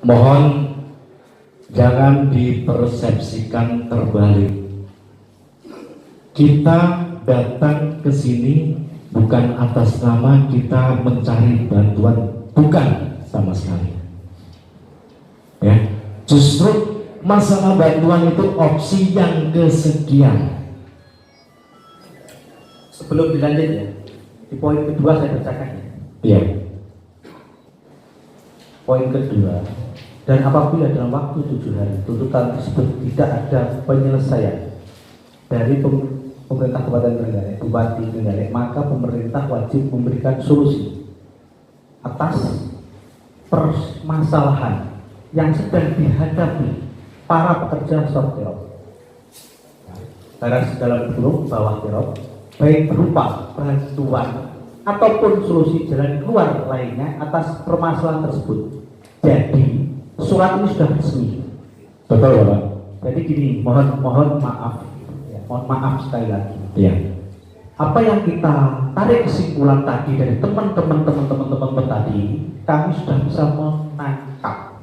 Mohon jangan dipersepsikan terbalik. Kita datang ke sini bukan atas nama kita mencari bantuan, bukan sama sekali. Ya, justru masalah bantuan itu opsi yang kesekian. Sebelum dilanjut ya, di poin kedua saya bacakan ya. Iya. Poin kedua, dan apabila dalam waktu 7 hari tuntutan tersebut tidak ada penyelesaian dari pemerintah Kabupaten Trenggalek, Bupati Trenggalek, maka pemerintah wajib memberikan solusi atas permasalahan yang sedang dihadapi para pekerja sortirop. Garis dalam kurung bawah tirop, baik berupa bantuan ataupun solusi jalan keluar lainnya atas permasalahan tersebut. Jadi surat ini sudah resmi. Betul, Bapak. Jadi gini, mohon maaf, ya, mohon maaf sekali lagi. Iya. Apa yang kita tarik kesimpulan tadi dari teman-teman tadi, kami sudah bisa menangkap.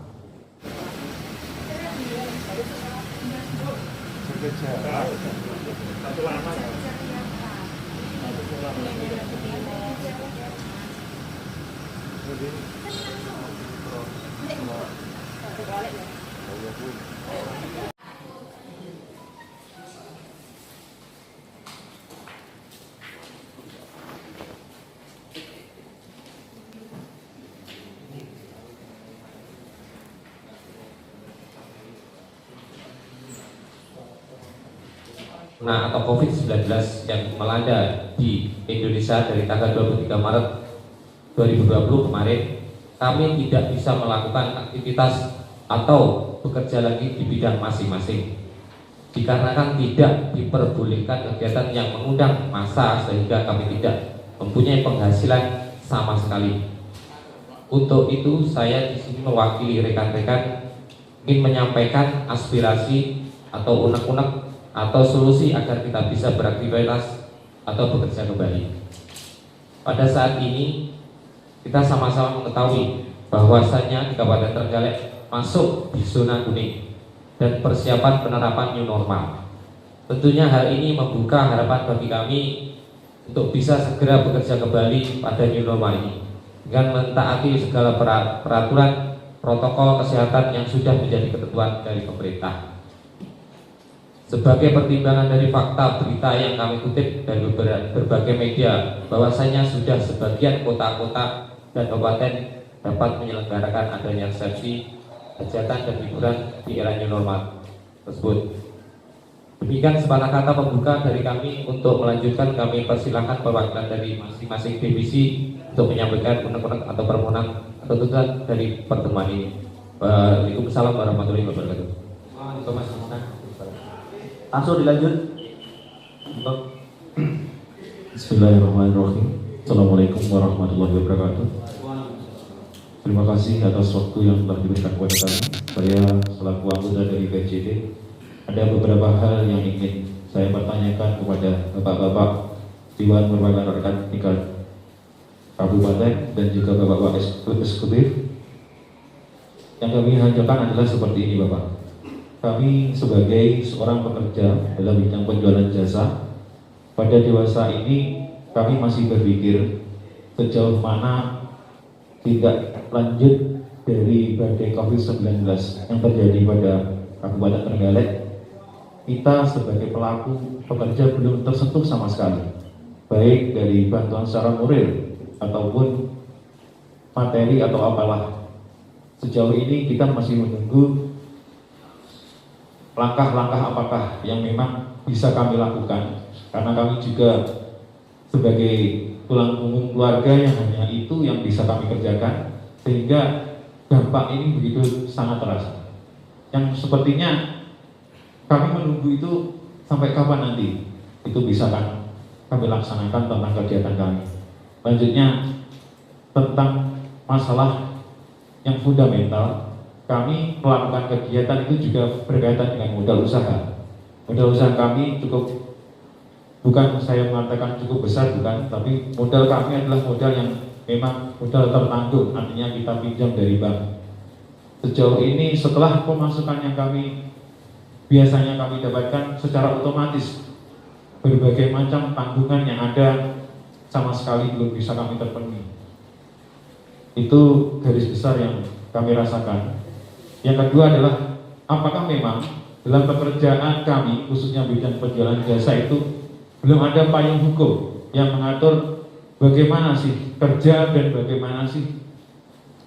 atau COVID-19 yang melanda di Indonesia dari tanggal 23 Maret 2020 kemarin, kami tidak bisa melakukan aktivitas atau bekerja lagi di bidang masing-masing dikarenakan tidak diperbolehkan kegiatan yang mengundang massa, sehingga kami tidak mempunyai penghasilan sama sekali. Untuk itu saya di sini mewakili rekan-rekan ingin menyampaikan aspirasi atau unek-unek atau solusi agar kita bisa beraktivitas atau bekerja kembali. Pada saat ini kita sama-sama mengetahui bahwasanya di Kabupaten Trenggalek masuk di zona kuning dan persiapan penerapan new normal. Tentunya hal ini membuka harapan bagi kami untuk bisa segera bekerja kembali pada new normal ini dengan mentaati segala peraturan protokol kesehatan yang sudah menjadi ketentuan dari pemerintah. Sebagai pertimbangan dari fakta berita yang kami kutip dari berbagai media, bahwasanya sudah sebagian kota-kota dan kabupaten dapat menyelenggarakan adanya resepsi, hajatan dan hiburan di era new normal tersebut. Demikian sepatah kata pembuka dari kami. Untuk melanjutkan, kami persilahkan perwakilan dari masing-masing divisi untuk menyampaikan unek-unek atau permohonan atau tuntutan dari pertemuan ini. Waalaikumsalam warahmatullahi wabarakatuh. Langsung dilanjut. Bismillahirrahmanirrahim. Assalamualaikum warahmatullahi wabarakatuh. Terima kasih atas waktu yang telah diberikan kepada kami. Saya selaku anggota dari PJD, ada beberapa hal yang ingin saya pertanyakan kepada bapak-bapak Dewan Perwakilan Rakyat tingkat Kabupaten dan juga bapak-bapak eksekutif. Yang kami hadirkan adalah seperti ini, Bapak. Kami sebagai seorang pekerja dalam bidang penjualan jasa, pada dewasa ini kami masih berpikir sejauh mana tidak lanjut dari badai COVID-19 yang terjadi pada Kabupaten Trenggalek. Kita sebagai pelaku pekerja belum tersentuh sama sekali, baik dari bantuan secara moral ataupun materi atau apalah. Sejauh ini kita masih menunggu langkah-langkah apakah yang memang bisa kami lakukan, karena kami juga sebagai tulang punggung keluarga yang hanya itu yang bisa kami kerjakan, sehingga dampak ini begitu sangat terasa. Yang sepertinya kami menunggu itu sampai kapan nanti itu bisa kan kami laksanakan tentang kegiatan kami. Lanjutnya tentang masalah yang fundamental, kami melakukan kegiatan itu juga berkaitan dengan modal usaha. Modal usaha kami cukup, bukan saya mengatakan cukup besar, bukan, tapi modal kami adalah modal yang memang modal tertanggung, artinya kita pinjam dari bank. Sejauh ini setelah pemasukan yang biasanya kami dapatkan, secara otomatis berbagai macam tanggungan yang ada sama sekali belum bisa kami terpenuhi. Itu garis besar yang kami rasakan. Yang kedua adalah, apakah memang dalam pekerjaan kami, khususnya bidang penjualan jasa itu, belum ada payung hukum yang mengatur bagaimana sih kerja dan bagaimana sih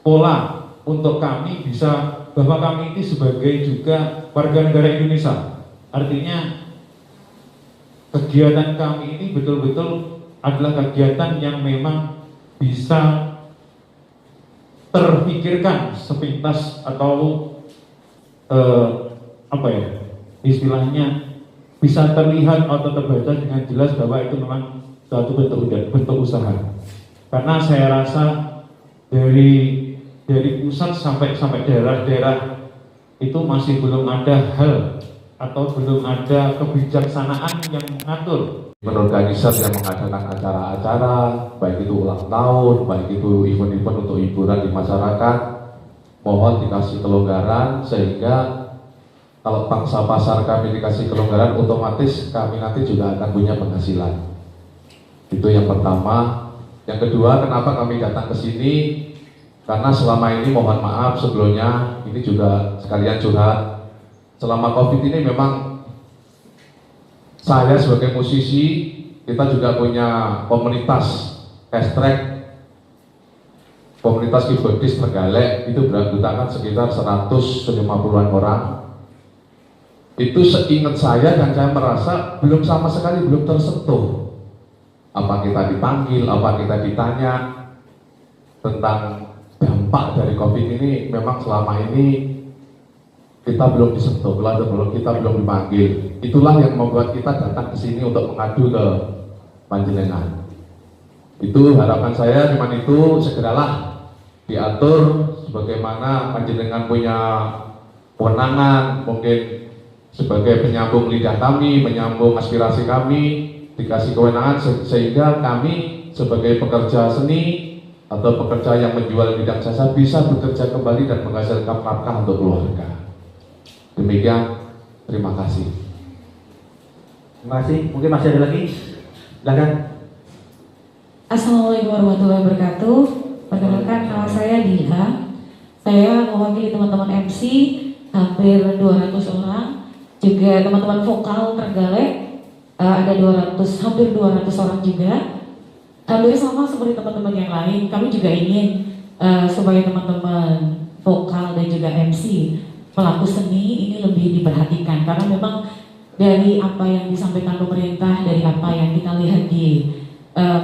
pola untuk kami bisa, bahwa kami ini sebagai juga warga negara Indonesia. Artinya kegiatan kami ini betul-betul adalah kegiatan yang memang bisa terpikirkan sepintas atau istilahnya bisa terlihat atau terbaca dengan jelas bahwa itu memang suatu bentuk usaha. Karena saya rasa dari pusat sampai daerah-daerah itu masih belum ada hal atau belum ada kebijaksanaan yang mengatur Berorganisasi yang mengadakan acara-acara, baik itu ulang tahun, baik itu event-event untuk hiburan di masyarakat, mohon dikasih kelonggaran sehingga kalau pangsa pasar kami dikasih kelonggaran, otomatis kami nanti juga akan punya penghasilan. Itu yang pertama. Yang kedua, kenapa kami datang ke sini? Karena selama ini, mohon maaf sebelumnya, ini juga sekalian curhat. Selama COVID ini memang saya sebagai musisi, kita juga punya komunitas Castrack, komunitas keyboardis Trenggalek, itu beranggotakan sekitar 150-an orang. Itu seingat saya dan saya merasa belum sama sekali belum tersentuh. Apa kita dipanggil, apa kita ditanya tentang dampak dari COVID ini, memang selama ini kita belum disentuh, kita belum dipanggil. Itulah yang membuat kita datang ke sini untuk mengadu ke panjenengan. Itu harapan saya, cuma itu segeralah diatur sebagaimana panjenengan punya kewenangan, mungkin sebagai penyambung lidah kami, menyambung aspirasi kami, dikasih kewenangan sehingga kami sebagai pekerja seni atau pekerja yang menjual bidang jasa bisa bekerja kembali dan menghasilkan nafkah untuk keluarga. Demikian, terima kasih. Terima kasih. Mungkin masih ada lagi? Silakan. Assalamualaikum warahmatullahi wabarakatuh. Perkenalkan, nama saya Diha. Saya mewakili teman-teman MC hampir 200 orang, juga teman-teman vokal Trenggalek ada hampir 200 orang juga. Hampir sama seperti teman-teman yang lain, kami juga ingin supaya teman-teman vokal dan juga MC pelaku seni ini lebih diperhatikan, karena memang dari apa yang disampaikan pemerintah, dari apa yang kita lihat di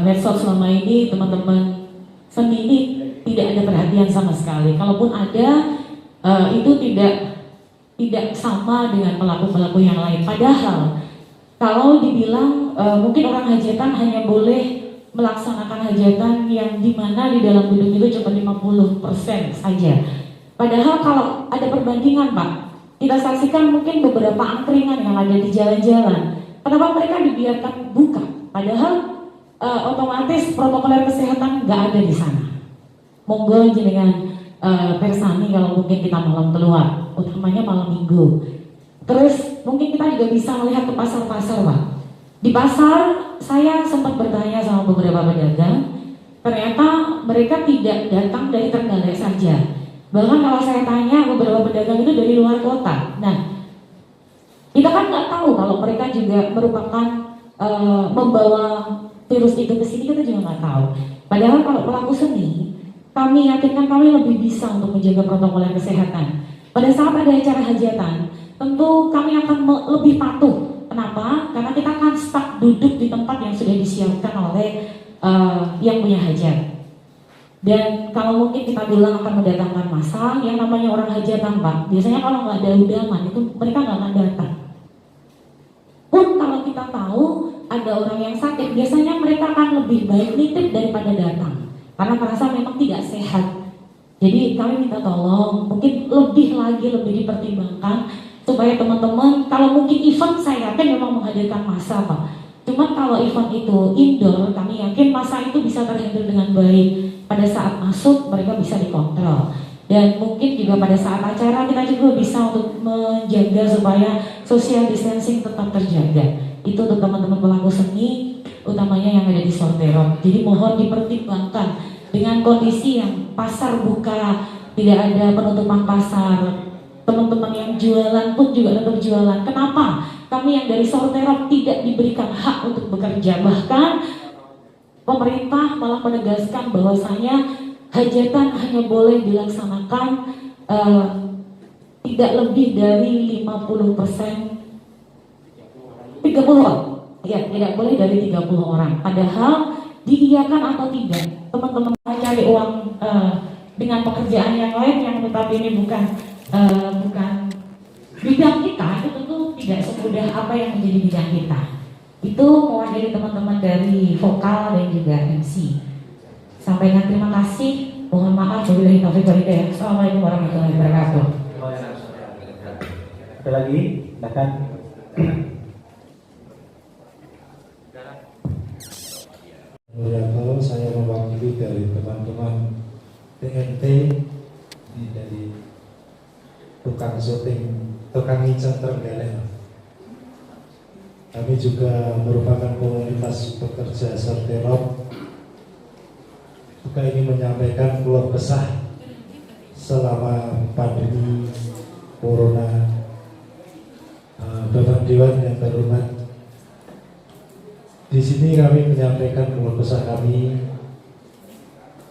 medsos selama ini, teman-teman seni ini tidak ada perhatian sama sekali. Kalaupun ada, itu tidak sama dengan pelaku-pelaku yang lain. Padahal kalau dibilang mungkin orang hajatan hanya boleh melaksanakan hajatan yang dimana di dalam gedung itu cuma 50% saja. Padahal kalau ada perbandingan Pak, kita saksikan mungkin beberapa angkringan yang ada di jalan-jalan. Kenapa mereka dibiarkan buka? Padahal otomatis protokol kesehatan nggak ada di sana. Monggo jenengan persani kalau mungkin kita malam keluar, utamanya malam minggu. Terus mungkin kita juga bisa melihat ke pasar-pasar Pak. Di pasar saya sempat bertanya sama beberapa pedagang, ternyata mereka tidak datang dari Trenggalek saja. Bahkan kalau saya tanya, beberapa pedagang itu dari luar kota. Nah, kita kan nggak tahu kalau mereka juga merupakan membawa virus itu ke sini, kita juga nggak tahu. Padahal kalau pelaku seni, kami yakinkan kami lebih bisa untuk menjaga protokol kesehatan. Pada saat ada acara hajatan, tentu kami akan lebih patuh. Kenapa? Karena kita akan stuck duduk di tempat yang sudah disiapkan oleh yang punya hajat. Dan kalau mungkin kita bilang akan mendatangkan massa, yang namanya orang hajatan Pak, biasanya kalau nggak ada undangan itu mereka nggak akan datang. Pun kalau kita tahu ada orang yang sakit, biasanya mereka akan lebih baik nitip daripada datang, karena merasa memang tidak sehat. Jadi kami minta tolong, mungkin lebih dipertimbangkan supaya teman-teman, kalau mungkin event saya yakin memang menghadirkan massa Pak. Cuman kalau event itu indoor, kami yakin massa itu bisa terhandle dengan baik. Pada saat masuk mereka bisa dikontrol. Dan dan mungkin juga pada saat acara kita juga bisa untuk menjaga supaya social distancing tetap terjaga. Itu untuk teman-teman pelaku seni, utamanya yang ada di Sorterop. Jadi mohon dipertimbangkan dengan kondisi yang pasar buka, tidak ada penutupan pasar, teman-teman yang jualan pun juga tetap jualan. Kenapa? Kami yang dari Sorterop tidak diberikan hak untuk bekerja, bahkan pemerintah malah menegaskan bahwasanya hajatan hanya boleh dilaksanakan tidak lebih dari 50%, 30 orang. Ya, tidak boleh dari 30 orang. Padahal diiyakan atau tidak, teman-teman cari uang dengan pekerjaan yang lain yang tetapi ini bukan bidang kita, itu tentu tidak semudah apa yang menjadi bidang kita. Itu mewakili teman-teman dari vokal dan juga MC. Sampaikan terima kasih. Mohon maaf wabillahi taufiq wal hidayah. Assalamualaikum warahmatullahi wabarakatuh. Ada lagi? Silakan. Kalau saya mewakili dari teman-teman TNT dari tukang syuting, tukang ngincang Trenggalek. Kami juga merupakan komunitas pekerja Sorterop. Juga ingin menyampaikan keluh kesah selama pandemi Corona. Bapak Dewan yang terhormat, di sini kami menyampaikan keluh kesah kami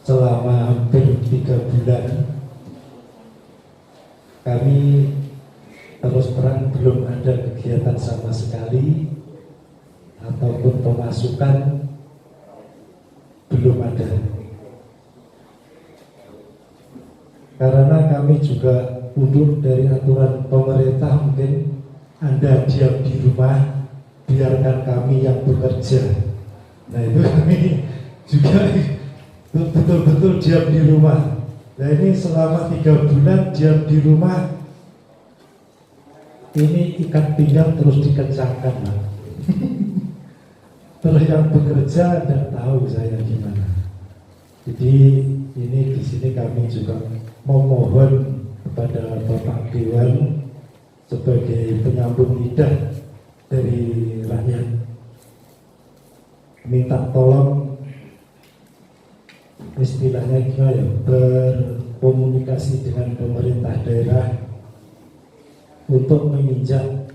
selama hampir 3 bulan. Kami terus terang belum ada kegiatan sama sekali ataupun pemasukan belum ada. Karena kami juga mundur dari aturan pemerintah, mungkin Anda diam di rumah, biarkan kami yang bekerja. Nah itu kami juga betul-betul diam di rumah. Nah ini selama 3 bulan diam di rumah, ini ikat pinggang terus dikencangkan lah. Terus yang bekerja dan tahu saya gimana. Jadi ini di sini kami juga memohon kepada Bapak Dewan sebagai penyambung lidah dari rakyat, minta tolong istilahnya gimana ya, berkomunikasi dengan pemerintah daerah untuk menginjak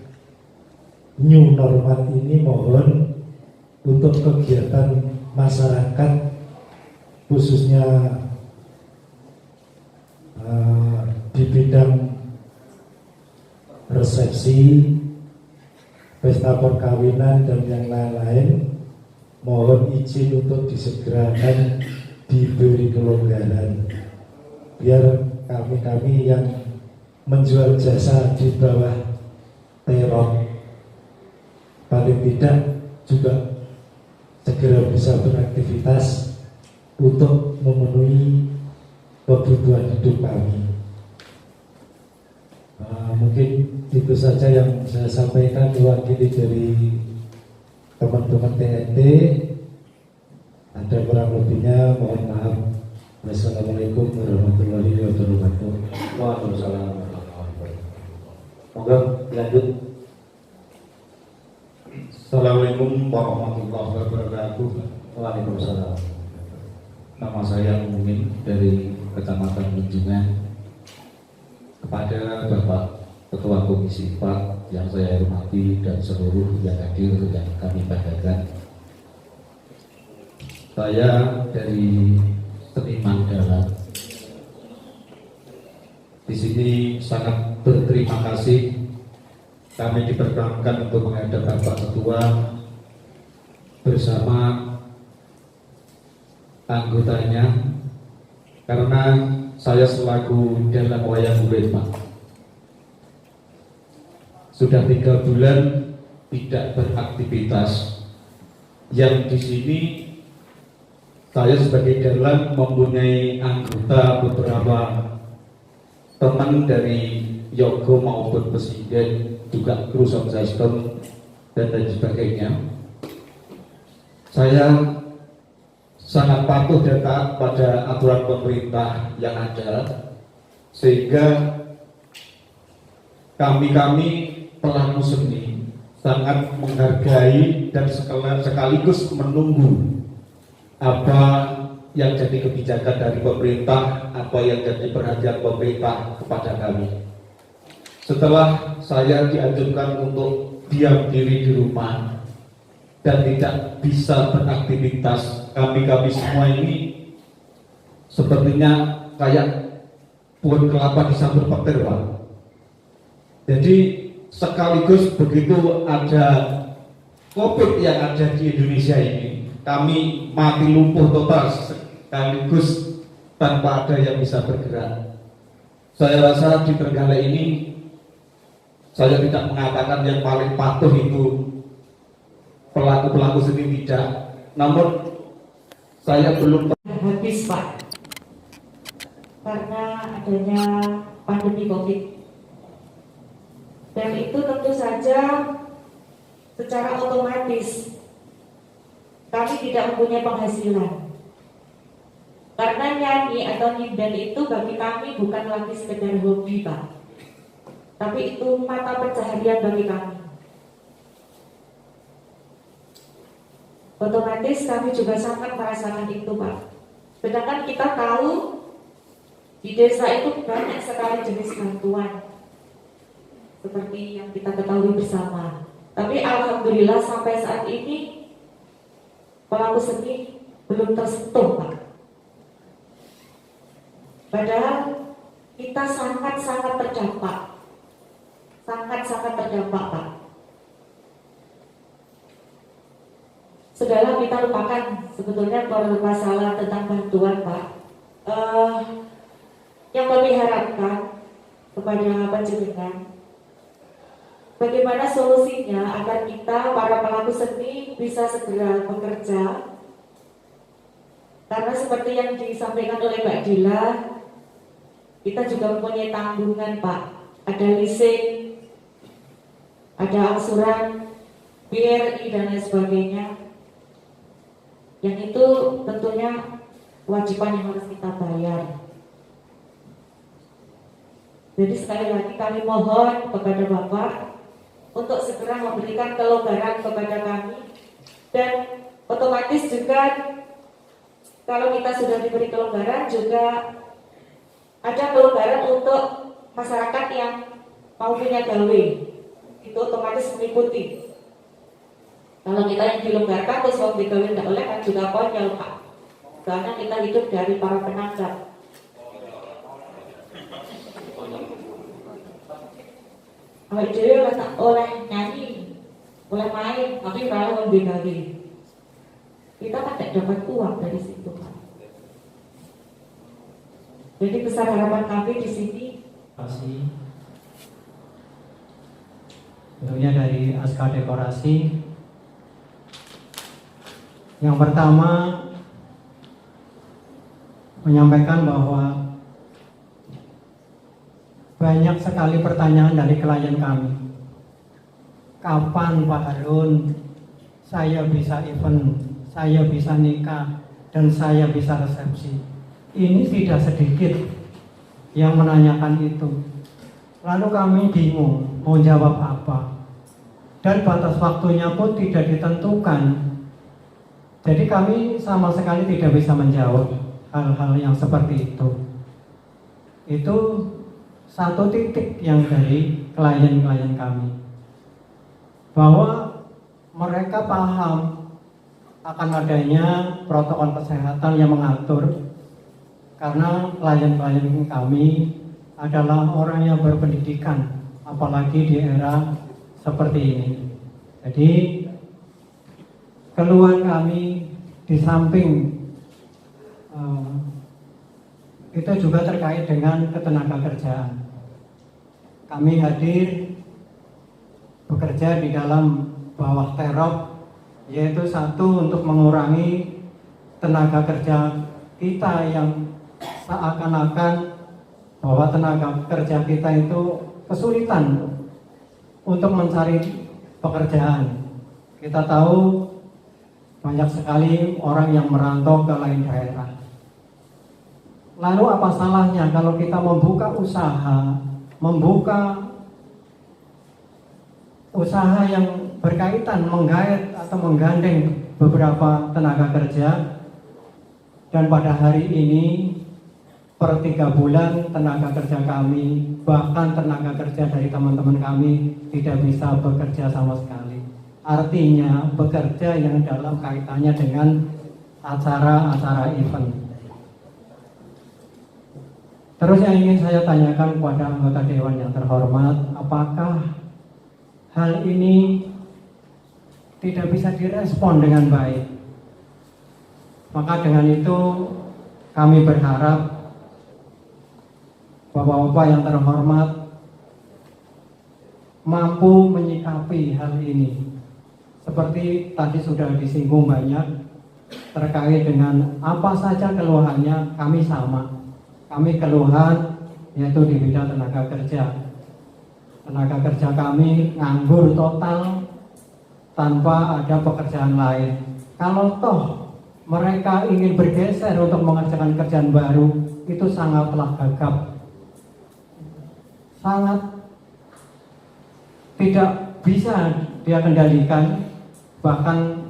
new normal ini. Mohon untuk kegiatan masyarakat khususnya di bidang resepsi, pesta perkawinan dan yang lain-lain, mohon izin untuk disegerakan diberi kelonggaran biar kami yang menjual jasa di bawah teror paling tidak juga segera bisa beraktivitas untuk memenuhi kebutuhan hidup kami. Mungkin itu saja yang saya sampaikan mewakili dari teman-teman TNT. Ada kurang lebihnya mohon maaf. Wassalamualaikum warahmatullahi wabarakatuh. Waalaikumsalam warahmatullahi wabarakatuh. Moga lanjut. Assalamualaikum warahmatullahi wabarakatuh. Waalaikumsalam. Nama saya Mumin dari Kecamatan Menjungan. Kepada Bapak Ketua Komisi 4 yang saya hormati dan seluruh yang hadir yang kami banggakan, saya dari Seniman Dalam di sini sangat berterima kasih kami diperkenankan untuk menghadap Bapak Ketua bersama anggotanya, karena saya selaku dalam wayang kulit Pak sudah 3 bulan tidak beraktivitas. Yang di sini saya sebagai dalang mempunyai anggota beberapa teman dari Yogo maupun Presiden, juga kru sound system dan lain sebagainya. Saya sangat patuh dan taat pada aturan pemerintah yang ada, sehingga kami pelaku seni sangat menghargai dan sekaligus menunggu apa yang jadi kebijakan dari pemerintah, apa yang jadi perhatian pemerintah kepada kami. Setelah saya dianjurkan untuk diam diri di rumah dan tidak bisa beraktivitas, kami semua ini sepertinya kayak pohon kelapa disambut petir, Pak. Jadi sekaligus begitu ada COVID yang ada di Indonesia ini, kami mati lumpuh total sekaligus tanpa ada yang bisa bergerak. Saya rasa di Trenggalek ini saya tidak mengatakan yang paling patuh itu pelaku seni, tidak. Namun saya belum habis, Pak, karena adanya pandemi COVID. Dan itu tentu saja secara otomatis kami tidak mempunyai penghasilan. Karena nyanyi atau nyindan itu bagi kami bukan lagi sekedar hobi, Pak, tapi itu mata pencaharian bagi kami. Otomatis kami juga sangat merasakan itu, Pak. Sedangkan kita tahu di desa itu banyak sekali jenis bantuan seperti yang kita ketahui bersama. Tapi alhamdulillah sampai saat ini pelaku seni belum tersentuh, Pak. Padahal kita sangat-sangat terdampak, Pak. Sudahlah kita lupakan sebetulnya masalah tentang bantuan, Pak. Yang kami harapkan kepada panjenengan, bagaimana solusinya agar kita para pelaku seni bisa segera bekerja, karena seperti yang disampaikan oleh Mbak Dila, kita juga mempunyai tanggungan, Pak. Ada leasing, ada angsuran BRI dan lain sebagainya, yang itu tentunya kewajiban yang harus kita bayar. Jadi sekali lagi kami mohon kepada Bapak untuk segera memberikan kelonggaran kepada kami, dan otomatis juga kalau kita sudah diberi kelonggaran juga ada kelonggaran untuk masyarakat yang mau punya gawe, itu otomatis mengikuti. Kalau kita yang dilonggarkan terus mau digawe tidak oleh kan juga konyol, Pak. Karena kita hidup dari para penanggap. Awak dhewe oleh nyanyi, oleh main, tapi kalau membegawe, kita kan tidak dapat uang dari situ, Pak. Jadi besar harapan kami di sini. Kasih. Tentunya dari Aska Dekorasi. Yang pertama menyampaikan bahwa banyak sekali pertanyaan dari klien kami. Kapan Pak Harun saya bisa event, saya bisa nikah, dan saya bisa resepsi? Ini tidak sedikit yang menanyakan itu. Lalu kami bingung mau jawab apa, dan batas waktunya pun tidak ditentukan. Jadi kami sama sekali tidak bisa menjawab hal-hal yang seperti itu. Itu satu titik yang dari klien-klien kami, bahwa mereka paham akan adanya protokol kesehatan yang mengatur, karena klien-klien kami adalah orang yang berpendidikan, apalagi di era seperti ini. Jadi keluhan kami di samping itu juga terkait dengan ketenaga kerjaan. Kami hadir bekerja di dalam bawah terop, yaitu satu untuk mengurangi tenaga kerja kita yang seakan-akan bahwa tenaga kerja kita itu kesulitan untuk mencari pekerjaan. Kita tahu banyak sekali orang yang merantau ke lain daerah. Lalu apa salahnya kalau kita membuka usaha yang berkaitan menggait atau menggandeng beberapa tenaga kerja, dan pada hari ini per 3 bulan tenaga kerja kami, bahkan tenaga kerja dari teman-teman kami tidak bisa bekerja sama sekali. Artinya bekerja yang dalam kaitannya dengan acara-acara event. Terus yang ingin saya tanyakan kepada anggota Dewan yang terhormat, apakah hal ini tidak bisa direspon dengan baik? Maka dengan itu kami berharap Bapak-bapak yang terhormat mampu menyikapi hal ini. Seperti tadi sudah disinggung banyak terkait dengan apa saja keluhannya, kami sama. Kami keluhan yaitu di bidang tenaga kerja. Tenaga kerja kami nganggur total tanpa ada pekerjaan lain. Kalau toh mereka ingin bergeser untuk mengerjakan kerjaan baru, itu sangatlah gagap, sangat tidak bisa dia kendalikan. Bahkan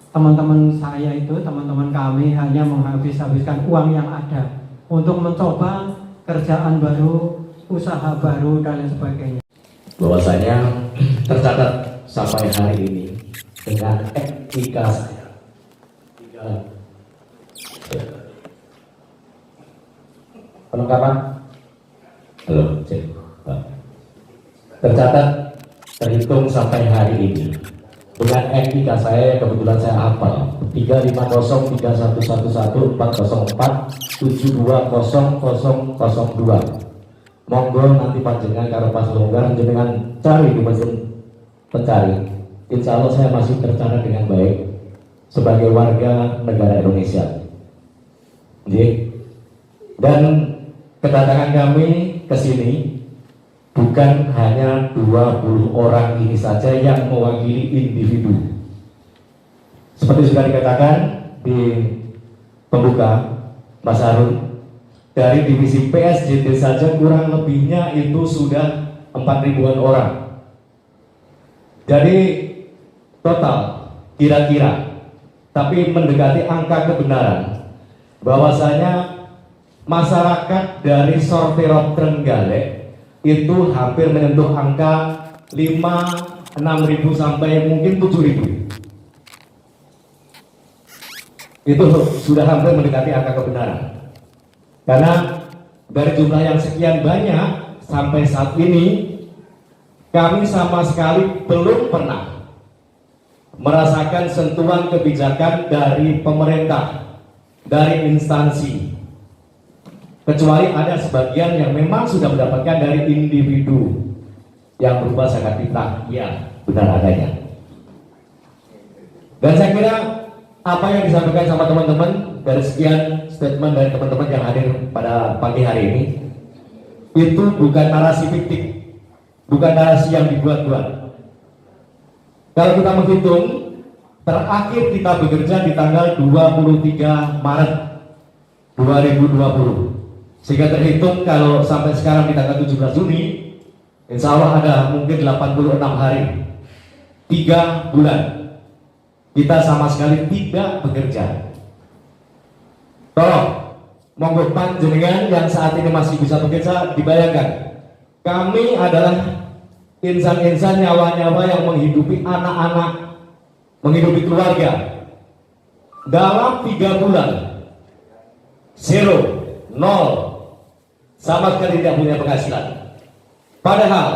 teman-teman saya itu, teman-teman kami hanya menghabis-habiskan uang yang ada untuk mencoba kerjaan baru, usaha baru, dan lain sebagainya. Bahwasanya tercatat sampai hari ini dengan etika saya pelengkapan tercatat terhitung sampai hari ini dengan etika saya, kebetulan saya hafal 350 3111 404 720002. Monggo nanti panjenengan karo pas longgar jenengan cari di mesin pencari. Insya Allah saya masih tercatat dengan baik sebagai warga negara Indonesia. Dan kedatangan kami ke sini bukan hanya 20 orang ini saja yang mewakili individu. Seperti sudah dikatakan di pembuka Mas Harun, dari divisi PSJT saja kurang lebihnya itu sudah 4.000-an orang. Jadi total kira-kira, tapi mendekati angka kebenaran, bahwasanya masyarakat dari Sortirop Trenggalek itu hampir menyentuh angka 5-6 ribu sampai mungkin 7 ribu. Itu sudah hampir mendekati angka kebenaran. Karena dari jumlah yang sekian banyak sampai saat ini kami sama sekali belum pernah merasakan sentuhan kebijakan dari pemerintah, dari instansi, kecuali ada sebagian yang memang sudah mendapatkan dari individu yang berupa zakat fitrah. Ya, benar adanya. Dan saya kira apa yang disampaikan sama teman-teman dari sekian statement dari teman-teman yang hadir pada pagi hari ini itu bukan narasi fiktif, bukan narasi yang dibuat-buat. Kalau kita menghitung, terakhir kita bekerja di tanggal 23 Maret 2020, sehingga terhitung kalau sampai sekarang di tanggal 17 Juni, insya Allah ada mungkin 86 hari, 3 bulan kita sama sekali tidak bekerja. Tolong, monggo panjenengan yang saat ini masih bisa bekerja, dibayangkan kami adalah insan-insan nyawa-nyawa yang menghidupi anak-anak, menghidupi keluarga. Dalam 3 bulan, 0, sama sekali tidak punya penghasilan. Padahal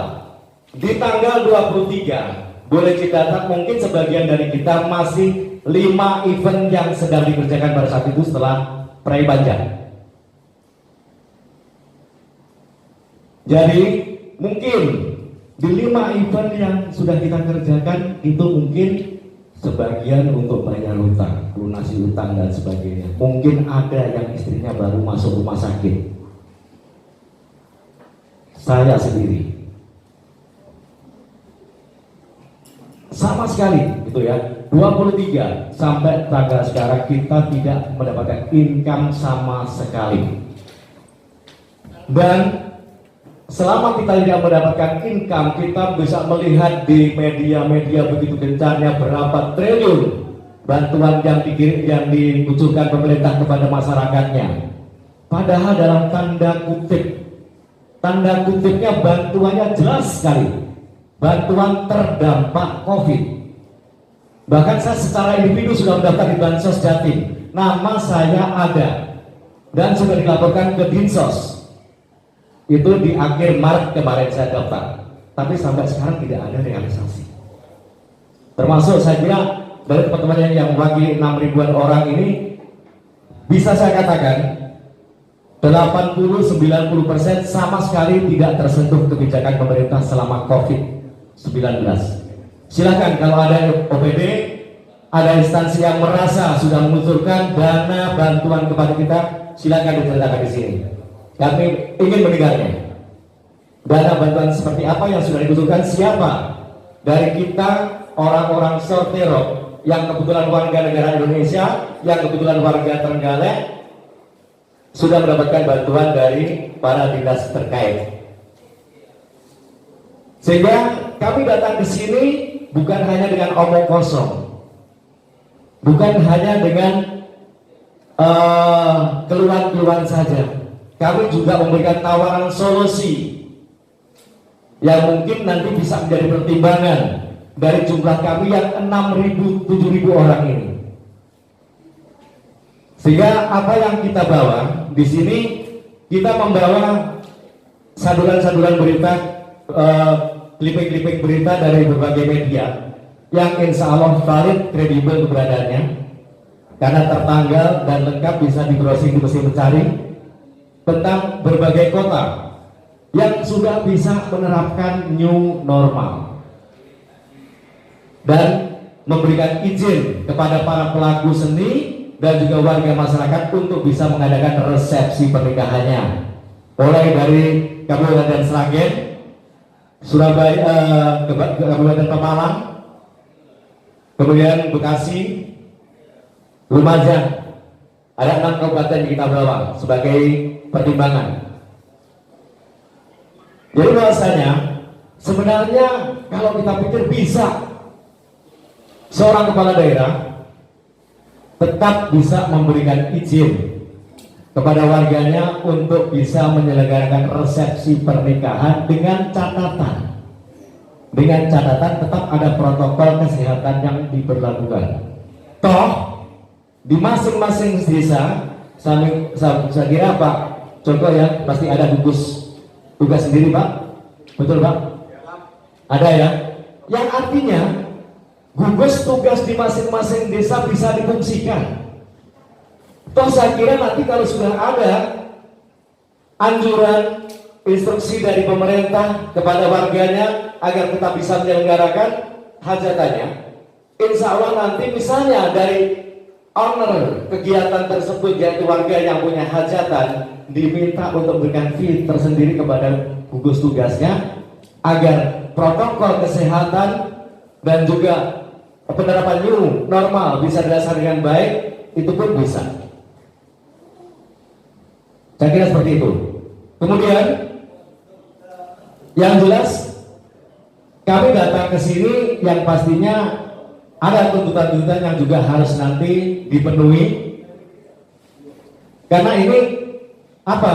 di tanggal 23 boleh kita lihat mungkin sebagian dari kita masih 5 event yang sedang dikerjakan pada saat itu setelah Prai Banjar. Jadi mungkin di 5 event yang sudah kita kerjakan itu mungkin sebagian untuk bayar utang, lunasi utang dan sebagainya. Mungkin ada yang istrinya baru masuk rumah sakit. Saya sendiri sama sekali gitu ya, 23 sampai tanggal sekarang kita tidak mendapatkan income sama sekali. Dan selama kita tidak mendapatkan income, kita bisa melihat di media-media begitu gencarnya berapa triliun bantuan yang dikucurkan pemerintah kepada masyarakatnya. Padahal dalam tanda kutipnya bantuannya jelas sekali, bantuan terdampak COVID. Bahkan saya secara individu sudah mendaftar di Bansos Jatim, nama saya ada dan sudah dilaporkan ke Dinsos. Itu di akhir Maret kemarin saya daftar, tapi sampai sekarang tidak ada realisasi. Termasuk saya kira dari teman-teman yang mewakili 6.000-an orang ini, bisa saya katakan 80-90% sama sekali tidak tersentuh kebijakan pemerintah selama COVID-19. Silakan kalau ada OPD, ada instansi yang merasa sudah mengusulkan dana bantuan kepada kita, silakan diceritakan di sini. Kami ingin mendengarnya. Dana bantuan seperti apa yang sudah dibutuhkan, siapa dari kita orang-orang Sortero yang kebetulan warga negara Indonesia, yang kebetulan warga Trenggalek sudah mendapatkan bantuan dari para dinas terkait. Sehingga kami datang ke sini bukan hanya dengan omong kosong, bukan hanya dengan keluhan-keluhan saja. Kami juga memberikan tawaran solusi yang mungkin nanti bisa menjadi pertimbangan dari jumlah kami yang 6.000-7.000 orang ini. Sehingga apa yang kita bawa di sini, kita membawa saduran-saduran berita, kliping-kliping berita dari berbagai media yang insya Allah valid, kredibel keberadaannya, karena tertanggal dan lengkap, bisa di browsing di mesin mencari, tentang berbagai kota yang sudah bisa menerapkan new normal dan memberikan izin kepada para pelaku seni dan juga warga masyarakat untuk bisa mengadakan resepsi pernikahannya, mulai dari Kabupaten Sragen, Surabaya, Kabupaten Pemalang, kemudian Bekasi, Lumajang. Ada 6 kabupaten yang kita bawa sebagai pertimbangan. Jadi bahwasanya sebenarnya kalau kita pikir bisa seorang kepala daerah tetap bisa memberikan izin kepada warganya untuk bisa menyelenggarakan resepsi pernikahan dengan catatan tetap ada protokol kesehatan yang diberlakukan. Toh di masing-masing desa, saya kira Pak Joko ya pasti ada gugus tugas sendiri Pak, betul Pak? Ada ya, yang artinya gugus tugas di masing-masing desa bisa difungsikan. Toh saya kira nanti kalau sudah ada anjuran, instruksi dari pemerintah kepada warganya agar tetap bisa menyelenggarakan hajatannya, insya Allah nanti misalnya dari owner kegiatan tersebut, yaitu warga yang punya hajatan, diminta untuk memberikan fee tersendiri kepada gugus tugasnya agar protokol kesehatan dan juga penerapan new normal bisa dilaksanakan dengan baik, itu pun bisa. Saya kira seperti itu. Kemudian yang jelas kami datang ke sini yang pastinya ada tuntutan-tuntutan yang juga harus nanti dipenuhi, karena ini apa?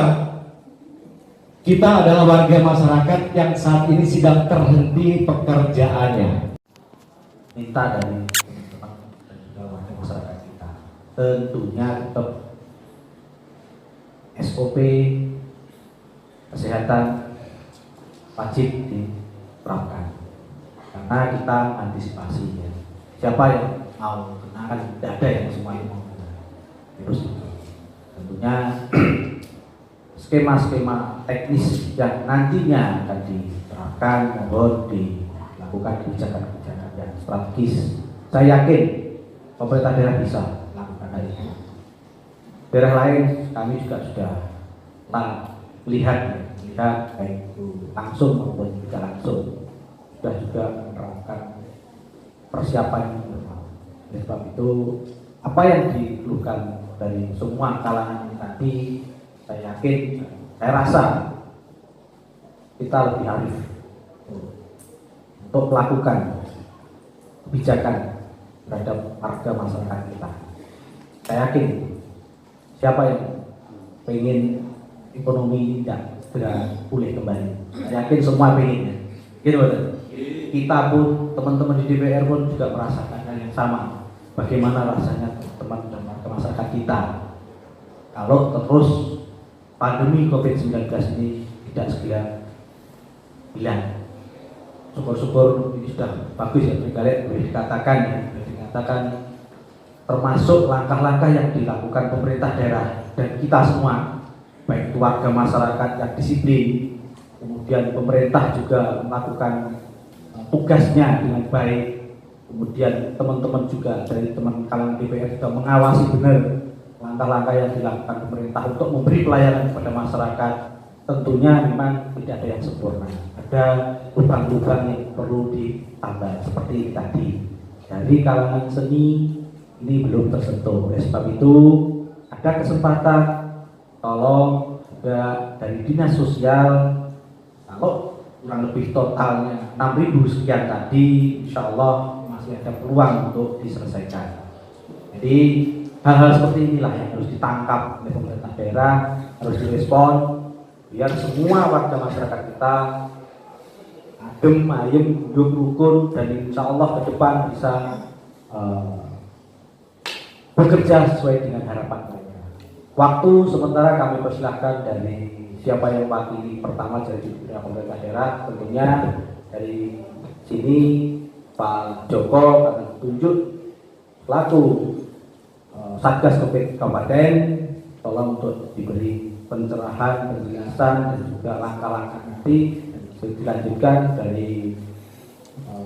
Kita adalah warga masyarakat yang saat ini sedang terhenti pekerjaannya. Minta dari teman-teman dan juga warga masyarakat kita, tentunya tetap SOP kesehatan wajib diterapkan, karena kita antisipasi ya. Siapa yang mau kena, kan tidak ada yang semuanya mau kena virus itu. Tentunya skema-skema teknis yang nantinya akan diterapkan, mohon dilakukan kebijakan-kebijakan yang strategis. Saya yakin pemerintah daerah bisa melakukan hal itu. Daerah lain kami juga sudah melihat baik itu langsung maupun tidak langsung sudah juga menerapkan persiapan yang normal. Oleh sebab itu, apa yang dikeluhkan dari semua kalangan ini tadi, saya yakin, saya rasa kita lebih arif untuk melakukan kebijakan terhadap warga masyarakat kita. Saya yakin siapa yang ingin ekonomi tidak segera pulih kembali. Saya yakin semua pengennya. Gitu betul. Kita pun, teman-teman di DPR pun juga merasakan hal yang sama. Bagaimana rasanya teman dan warga masyarakat kita kalau terus pandemi COVID-19 ini tidak segera hilang. Syukur-syukur ini sudah bagus ya, boleh dikatakan termasuk langkah-langkah yang dilakukan pemerintah daerah dan kita semua, baik itu warga masyarakat yang disiplin, kemudian pemerintah juga melakukan tugasnya dengan baik, kemudian teman-teman juga dari teman kalangan DPR juga mengawasi benar langkah-langkah yang dilakukan pemerintah untuk memberi pelayanan kepada masyarakat. Tentunya memang tidak ada yang sempurna, ada lubang-lubang yang perlu ditambah seperti ini tadi. Dari kalangan seni ini belum tersentuh. Oleh sebab itu ada kesempatan, tolong juga dari dinas sosial, kalau kurang lebih totalnya 6.000 sekian tadi, insya Allah masih ada peluang untuk diselesaikan. Jadi hal-hal seperti inilah yang harus ditangkap oleh pemerintah daerah, harus direspon biar semua warga masyarakat kita adem, ayem, hidup rukun, dan insya Allah ke depan bisa bekerja sesuai dengan harapan mereka. Waktu sementara kami persilahkan dari siapa yang wakili pertama dari pemerintah daerah, tentunya dari sini Pak Joko akan tunjuk selaku Satgas COVID Kabupaten, tolong untuk diberi pencerahan, penjelasan, dan juga langkah-langkah nanti dilanjutkan dari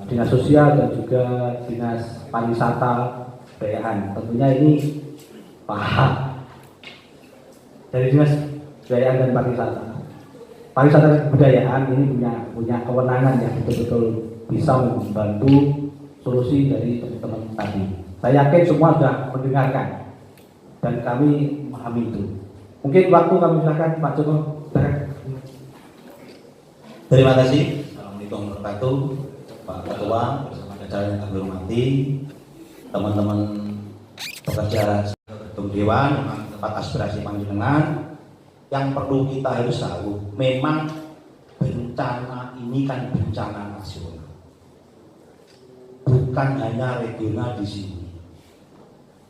dinas sosial dan juga dinas pariwisata kebudayaan. Tentunya ini Pak dari dinas kebudayaan dan pariwisata dan kebudayaan ini punya kewenangan yang betul-betul bisa membantu solusi dari teman-teman tadi. Saya yakin semua sudah mendengarkan dan kami memahami itu. Mungkin waktu kami silakan Pak Joko. Terima kasih. Assalamualaikum warahmatullahi wabarakatuh. Pak Ketua bersama jajaran yang kami hormati, teman-teman pekerja Ketum Dewan, memang tempat aspirasi panjenengan. Yang perlu kita harus tahu, memang bencana ini kan bencana nasional, bukan hanya regional di sini.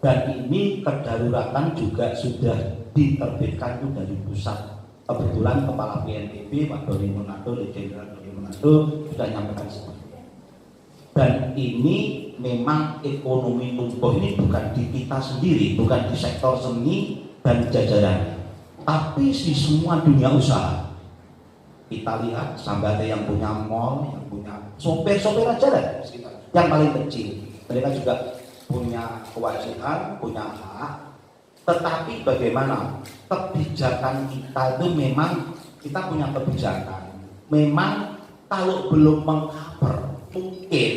Dan ini kedaruratan juga sudah diterbitkan itu dari pusat. Kebetulan Kepala BNPB Pak Doni Monardo, Jenderal Doni Monardo sudah menyampaikan seperti itu. Dan ini memang ekonomi tumbuh ini bukan di kita sendiri, bukan di sektor seni dan jajarannya, tapi di semua dunia usaha. Kita lihat sampai ada yang punya mall, yang punya sopir aja lah, yang paling kecil. Mereka juga punya kewajiban, punya hak. Tetapi bagaimana kebijakan kita itu, memang kita punya kebijakan. Memang kalau belum mengcover, mungkin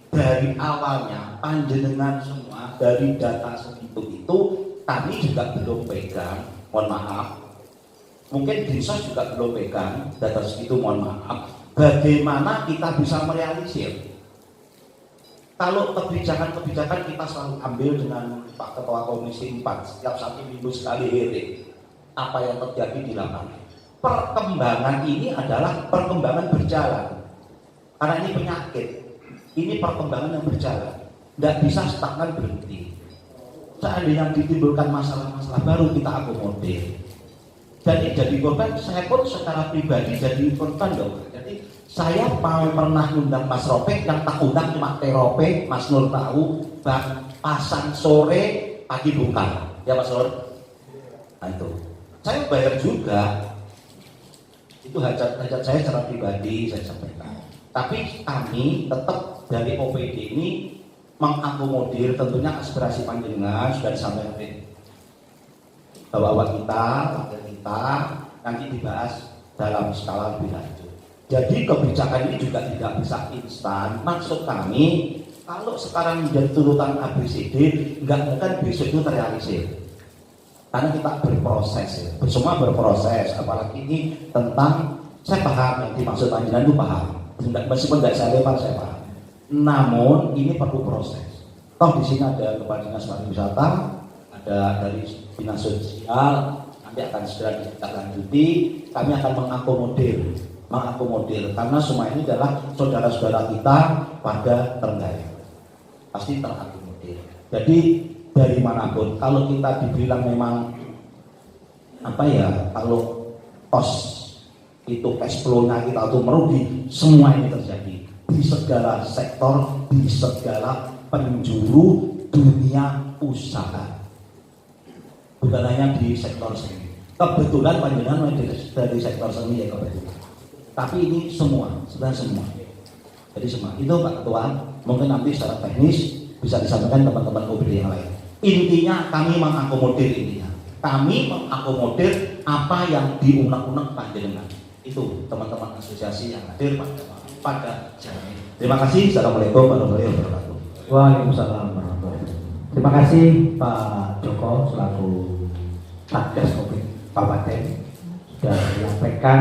dari awalnya panjenengan semua dari data segitu itu kami juga belum pegang, mohon maaf. Mungkin Dinsos juga belum pegang data segitu, mohon maaf. Bagaimana kita bisa merealisir? Kalau kebijakan-kebijakan kita selalu ambil dengan Pak Ketua Komisi 4 setiap 1 minggu sekali hearing, apa yang terjadi di lapangan. Perkembangan ini adalah perkembangan berjalan, karena ini penyakit, ini perkembangan yang berjalan, tidak bisa stagnan berhenti. Seandainya ditimbulkan masalah-masalah baru kita akomodir. Jadi jadi korban, saya pun secara pribadi jadi korban dong. Jadi saya mau pernah ngundang Mas Ropek, yang tak undang cuma Teropek, Mas Nur tahu, Bang Pasang sore, pagi buka, ya Mas Nur. Nah itu, saya bayar juga. Itu hajat saya secara pribadi saya sampaikan. Tapi kami tetap dari OPD ini mengakomodir tentunya aspirasi panjenengan sudah disampaikan. Bapak kita, wakil kita nanti dibahas dalam skala lebih lanjut. Jadi kebijakan ini juga tidak bisa instan. Maksud kami Kalau sekarang menjadi turutan ABCD, nggak mungkin besok itu terrealisir. Karena kita berproses, ya. Semua berproses. Apalagi ini tentang, saya paham yang dimaksud panjenengan itu paham. Meskipun nggak saya lebar, saya paham. Namun ini perlu proses. Toh di sini ada Kepala Dinas Pariwisata, ada dari Dinas Sosial, nanti akan segera kita lanjuti. Kami akan mengakomodir karena semua ini adalah saudara-saudara kita pada Trenggalek, pasti terakomodir. Jadi dari manapun, kalau kita dibilang memang kalau kos itu cash flow-nya kita tuh merugi, semua ini terjadi di segala sektor, di segala penjuru dunia usaha, bukan hanya di sektor seni. Kebetulan panjenengan dari sektor seni ya kebetulan. Tapi ini sebenarnya semua. Jadi semua. Itu Pak Ketua, mungkin nanti secara teknis bisa disampaikan teman-teman OBD yang lain. Intinya kami mengakomodir Kami mengakomodir apa yang diunek-unek panjenengan. Itu teman-teman asosiasi yang hadir pada jalan ini. Terima kasih. Assalamualaikum warahmatullahi wabarakatuh. Waalaikumsalam warahmatullahi wabarakatuh. Terima kasih Pak Joko selaku Satgas Covid Kabupaten sudah menyampaikan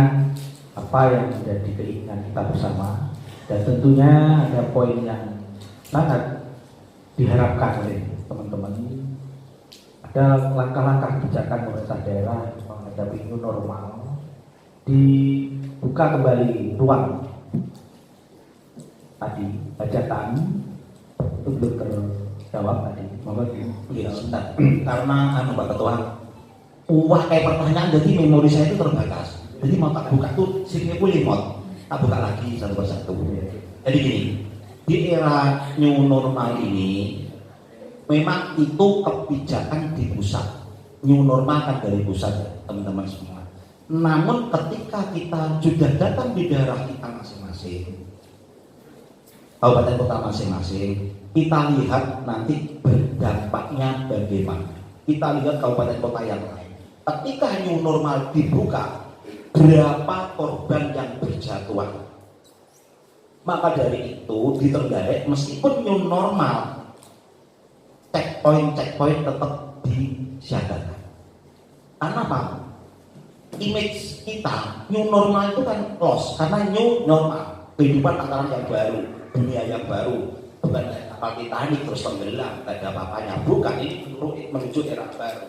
apa yang menjadi keinginan kita bersama, dan tentunya ada poin yang sangat diharapkan oleh teman-teman. Ada langkah-langkah kebijakan pemerintah daerah menghadapi new normal, dibuka kembali ruang tadi hajatan itu belum terjawab tadi. Iya, sebentar. Karena Pak Ketua, kayak pertanyaan, jadi memori saya itu terbatas. Jadi mau tak buka tuh sini limot, tak buka lagi satu persatu. Jadi gini, di era new normal ini memang itu kebijakan di pusat. New normal kan dari pusat, teman-teman semua. Namun ketika kita sudah datang di daerah kita masing-masing, kabupaten kota masing-masing, kita lihat nanti berdampaknya bagaimana. Kita lihat kabupaten kota yang lain. Ketika new normal dibuka, berapa korban yang berjatuhan. Maka dari itu di Trenggalek meskipun new normal, checkpoint tetap disiagakan. Karena apa? Image kita new normal itu kan loss, karena new normal, kehidupan tataran yang baru, dunia yang baru. Bukan kapal Titanic terus tenggelam, tidak ada apa-apanya. Bukan, ini menuju era baru.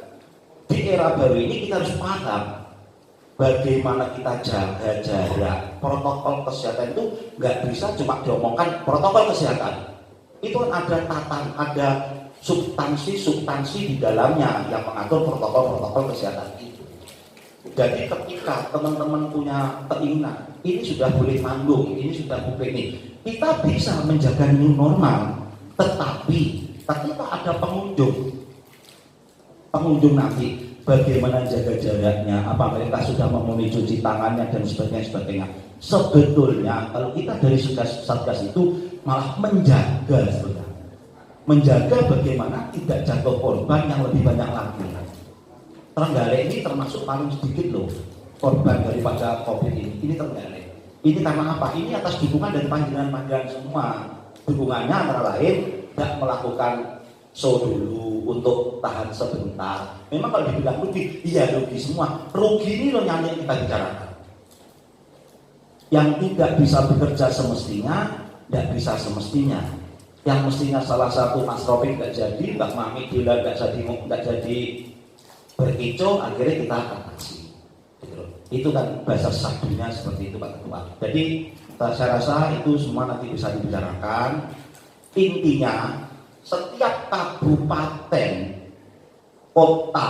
Di era baru ini kita harus paham bagaimana kita jaga jarak. Protokol kesehatan itu nggak bisa cuma diomongkan protokol kesehatan. Itu kan ada substansi di dalamnya yang mengatur protokol kesehatan itu. Jadi ketika teman-teman punya keinginan, ini sudah boleh manggung, ini sudah boleh nih, kita bisa menjaga new normal. Tetapi ketika ada pengunjung nanti, bagaimana jaga jaraknya, apa mereka sudah memenuhi cuci tangannya dan sebagainya. Sebetulnya kalau kita dari Satgas itu malah menjaga sebenarnya. Menjaga bagaimana tidak jatuh korban yang lebih banyak lagi. Trenggalek ini termasuk paling sedikit loh korban daripada COVID ini. Ini Trenggalek. Ini karena apa? Ini atas dukungan dari panjenengan semua. Dukungannya antara lain tidak melakukan show dulu untuk tahan sebentar. Memang kalau dibilang rugi, iya rugi semua. Rugi ini loh yang kita bicarakan. Yang tidak bisa bekerja semestinya, tidak bisa semestinya. Yang mestinya salah satu Mas Rofi tidak jadi, Mbak Mami Dila tidak jadi berkicau, akhirnya kita atasi. Itu kan bahasa sadunya seperti itu Pak Ketua. Jadi saya rasa itu semua nanti bisa dibicarakan. Intinya setiap kabupaten kota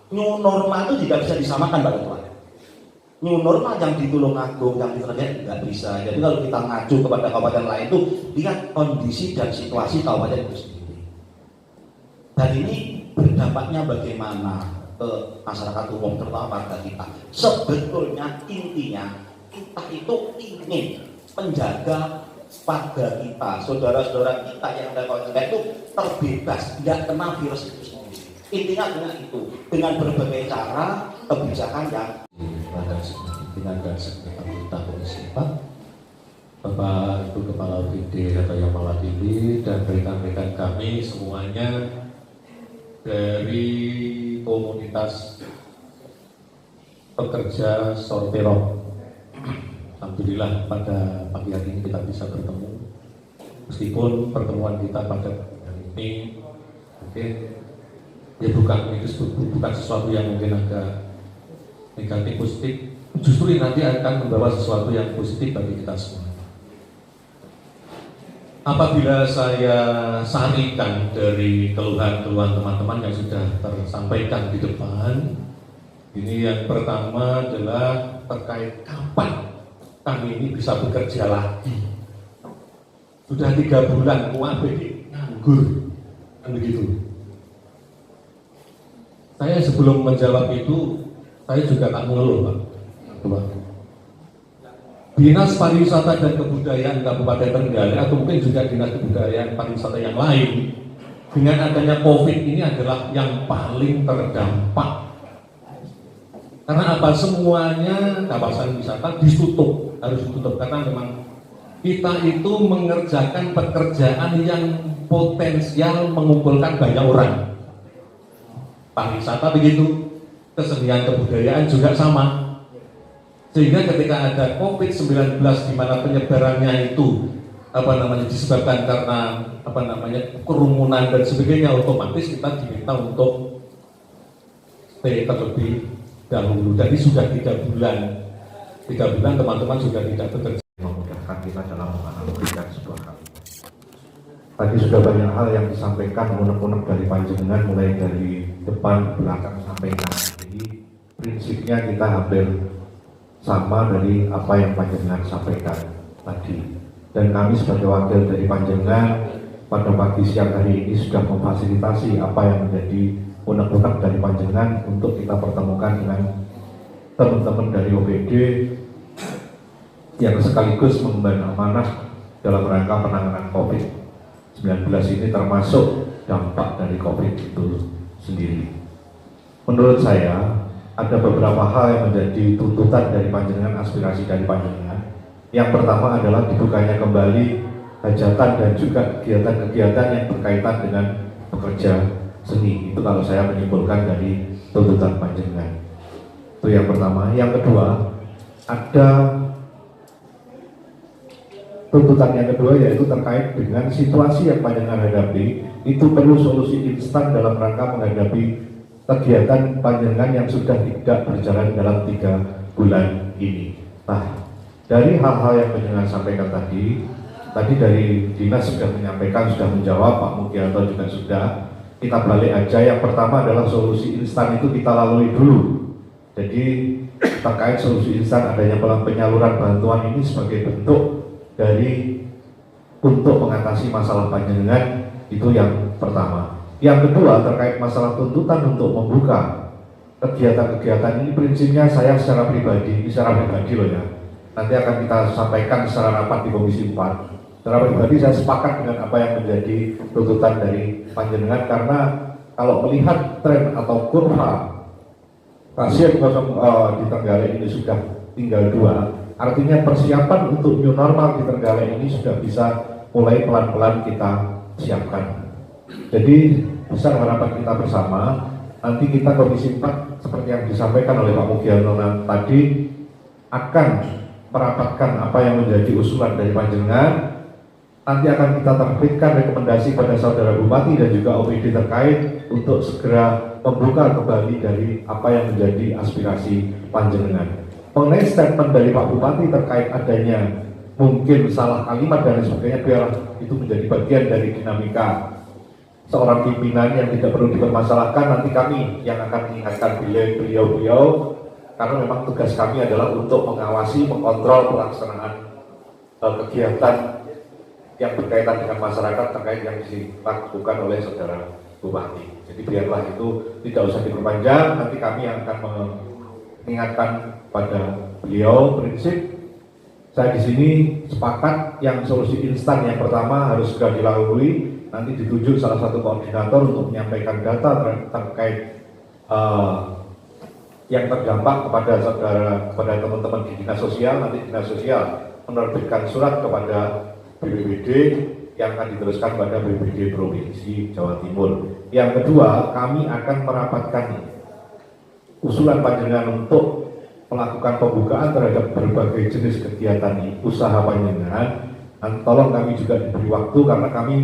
new normal itu tidak bisa disamakan Pak Ketua. New normal yang di Tulungagung, yang di Trenggalek nggak bisa. Jadi kalau kita ngacu kepada kabupaten lain itu lihat kondisi dan situasi kabupaten itu sendiri. Dan ini berdampaknya bagaimana ke masyarakat umum, terutama warga kita. Sebetulnya intinya kita itu ingin menjaga warga kita, saudara-saudara kita yang ada kawasan itu terbebas, tidak kena virus itu sendiri. Intinya dengan itu, dengan berbagai cara kebijakan yang dengan dan sekretaris Komisi 4, Bapak Ibu Kepala OBD OPD atau yang mewakili dan rekan-rekan kami semuanya dari komunitas pekerja sortirop. Alhamdulillah pada pagi hari ini kita bisa bertemu, meskipun pertemuan kita pada pagi hari ini mungkin ya bukan sesuatu yang mungkin agak negatif positif, justru ini nanti akan membawa sesuatu yang positif bagi kita semua. Apabila saya sarikan dari keluhan-keluhan teman-teman yang sudah tersampaikan di depan, ini yang pertama adalah terkait kapan kami ini bisa bekerja lagi. Sudah 3 bulan UABG nganggur, kan begitu. Saya sebelum menjawab itu, saya juga tak mengeluh, Pak. Dinas Pariwisata dan Kebudayaan Kabupaten Trenggalek atau mungkin juga Dinas Kebudayaan Pariwisata yang lain, dengan adanya COVID ini adalah yang paling terdampak. Karena apa? Semuanya kawasan wisata ditutup, harus ditutup karena memang kita itu mengerjakan pekerjaan yang potensial mengumpulkan banyak orang. Pariwisata begitu, kesenian kebudayaan juga sama. Sehingga ketika ada COVID-19 di mana penyebarannya itu disebabkan karena kerumunan dan sebagainya, otomatis kita diminta untuk stay terlebih dahulu. Jadi sudah 3 bulan teman-teman sudah tidak bekerja. Memudahkan kita dalam memberikan sebuah kalimat. Tadi sudah banyak hal yang disampaikan unek-unek dari panjenengan, mulai dari depan, belakang sampai kanan. Jadi prinsipnya kita hampir sama dari apa yang panjenengan sampaikan tadi. Dan kami sebagai wakil dari panjenengan pada pagi siang hari ini sudah memfasilitasi apa yang menjadi unek-unek dari panjenengan untuk kita pertemukan dengan teman-teman dari OPD yang sekaligus mengemban amanah dalam rangka penanganan COVID-19 ini, termasuk dampak dari COVID itu sendiri. Menurut saya ada beberapa hal yang menjadi tuntutan dari panjenengan, aspirasi dari panjenengan. Yang pertama adalah dibukanya kembali hajatan dan juga kegiatan-kegiatan yang berkaitan dengan pekerja seni. Itu kalau saya menyimpulkan dari tuntutan panjenengan. Itu yang pertama. Yang kedua, ada tuntutan yang kedua, yaitu terkait dengan situasi yang panjenengan hadapi. Itu perlu solusi instan dalam rangka menghadapi kegiatan panjenengan yang sudah tidak berjalan dalam 3 bulan ini. Nah, dari hal-hal yang panjenengan sampaikan tadi dari dinas sudah menyampaikan, sudah menjawab, Pak Mugianto juga sudah. Kita balik aja, yang pertama adalah solusi instan itu kita lalui dulu. Jadi terkait solusi instan adanya penyaluran bantuan ini sebagai bentuk dari untuk mengatasi masalah panjenengan, itu yang pertama. Yang kedua, terkait masalah tuntutan untuk membuka kegiatan-kegiatan ini, prinsipnya saya secara pribadi loh ya, nanti akan kita sampaikan secara rapat di Komisi 4. Secara pribadi saya sepakat dengan apa yang menjadi tuntutan dari panjenengan, karena kalau melihat tren atau kurva pasien di Trenggalek ini sudah tinggal 2, artinya persiapan untuk new normal di Trenggalek ini sudah bisa mulai pelan-pelan kita siapkan. Jadi besar harapan kita bersama, nanti kita Komisi 4 seperti yang disampaikan oleh Pak Mugianto tadi akan merapatkan apa yang menjadi usulan dari panjenengan. Nanti akan kita terbitkan rekomendasi pada saudara Bupati dan juga OPD terkait untuk segera membuka kembali dari apa yang menjadi aspirasi panjenengan. Mengenai statement dari Pak Bupati terkait adanya mungkin salah kalimat dan sebagainya, biar itu menjadi bagian dari dinamika seorang pimpinan yang tidak perlu dipermasalahkan. Nanti kami yang akan mengingatkan beliau, karena memang tugas kami adalah untuk mengawasi, mengontrol pelaksanaan kegiatan yang berkaitan dengan masyarakat terkait yang dilakukan oleh saudara Bupati. Jadi biarlah itu tidak usah diperpanjang, nanti kami yang akan mengingatkan pada beliau. Prinsip saya di sini sepakat yang solusi instan yang pertama harus segera dilalui. Nanti ditunjuk salah satu koordinator untuk menyampaikan data terkait yang terdampak kepada teman-teman di dinas sosial. Nanti dinas sosial menerbitkan surat kepada BPBD yang akan diteruskan pada BPBD Provinsi Jawa Timur. Yang kedua, kami akan merapatkan usulan panjenengan untuk melakukan pembukaan terhadap berbagai jenis kegiatan usaha panjenengan. Dan tolong kami juga diberi waktu karena kami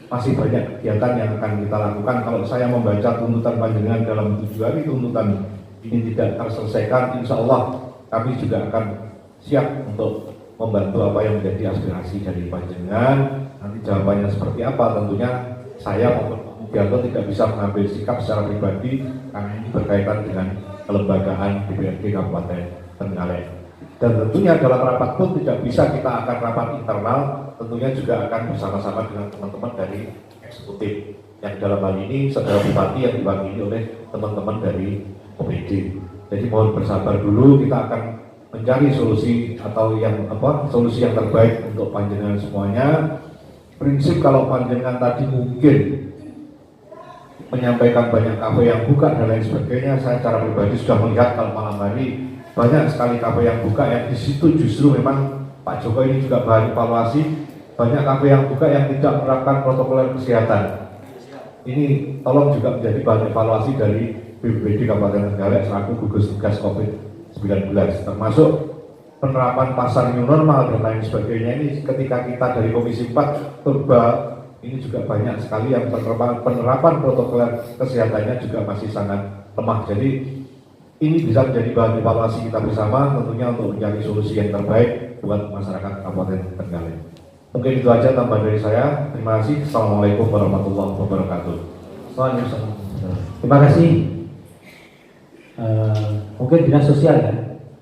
masih banyak kegiatan yang akan kita lakukan. Kalau saya membaca tuntutan panjenengan dalam 7 hari tuntutan ini tidak terselesaikan, insya Allah kami juga akan siap untuk membantu apa yang menjadi aspirasi dari panjenengan. Nanti jawabannya seperti apa tentunya saya maupun Mugianto tidak bisa mengambil sikap secara pribadi karena ini berkaitan dengan kelembagaan DPRD Kabupaten Trenggalek. Dan tentunya dalam rapat pun tidak bisa kita akan rapat internal, tentunya juga akan bersama-sama dengan teman-teman dari eksekutif yang dalam hal ini saudara bupati yang diwakili oleh teman-teman dari OPD. Jadi mohon bersabar dulu, kita akan mencari solusi atau solusi yang terbaik untuk panjenengan semuanya. Prinsip kalau panjenengan tadi mungkin menyampaikan banyak kafe yang buka dan lain sebagainya, saya secara pribadi sudah melihat kalau malam hari banyak sekali kafe yang buka yang di situ justru memang Pak Jokowi ini juga bahan evaluasi. Banyak kafe yang buka yang tidak menerapkan protokol kesehatan. Ini tolong juga menjadi bahan evaluasi dari BPBD Kabupaten Trenggalek selaku gugus tugas COVID-19, termasuk penerapan pasar new normal dan lain sebagainya. Ini ketika kita dari Komisi 4 Turba ini juga banyak sekali yang penerapan protokol kesehatannya juga masih sangat lemah. Jadi ini bisa menjadi bahan evaluasi kita bersama tentunya untuk mencari solusi yang terbaik buat masyarakat Kabupaten Trenggalek. Mungkin itu aja tambahan dari saya. Terima kasih. Assalamualaikum warahmatullahi wabarakatuh. Waalaikumsalam. Terima kasih. Mungkin dinas sosial ya,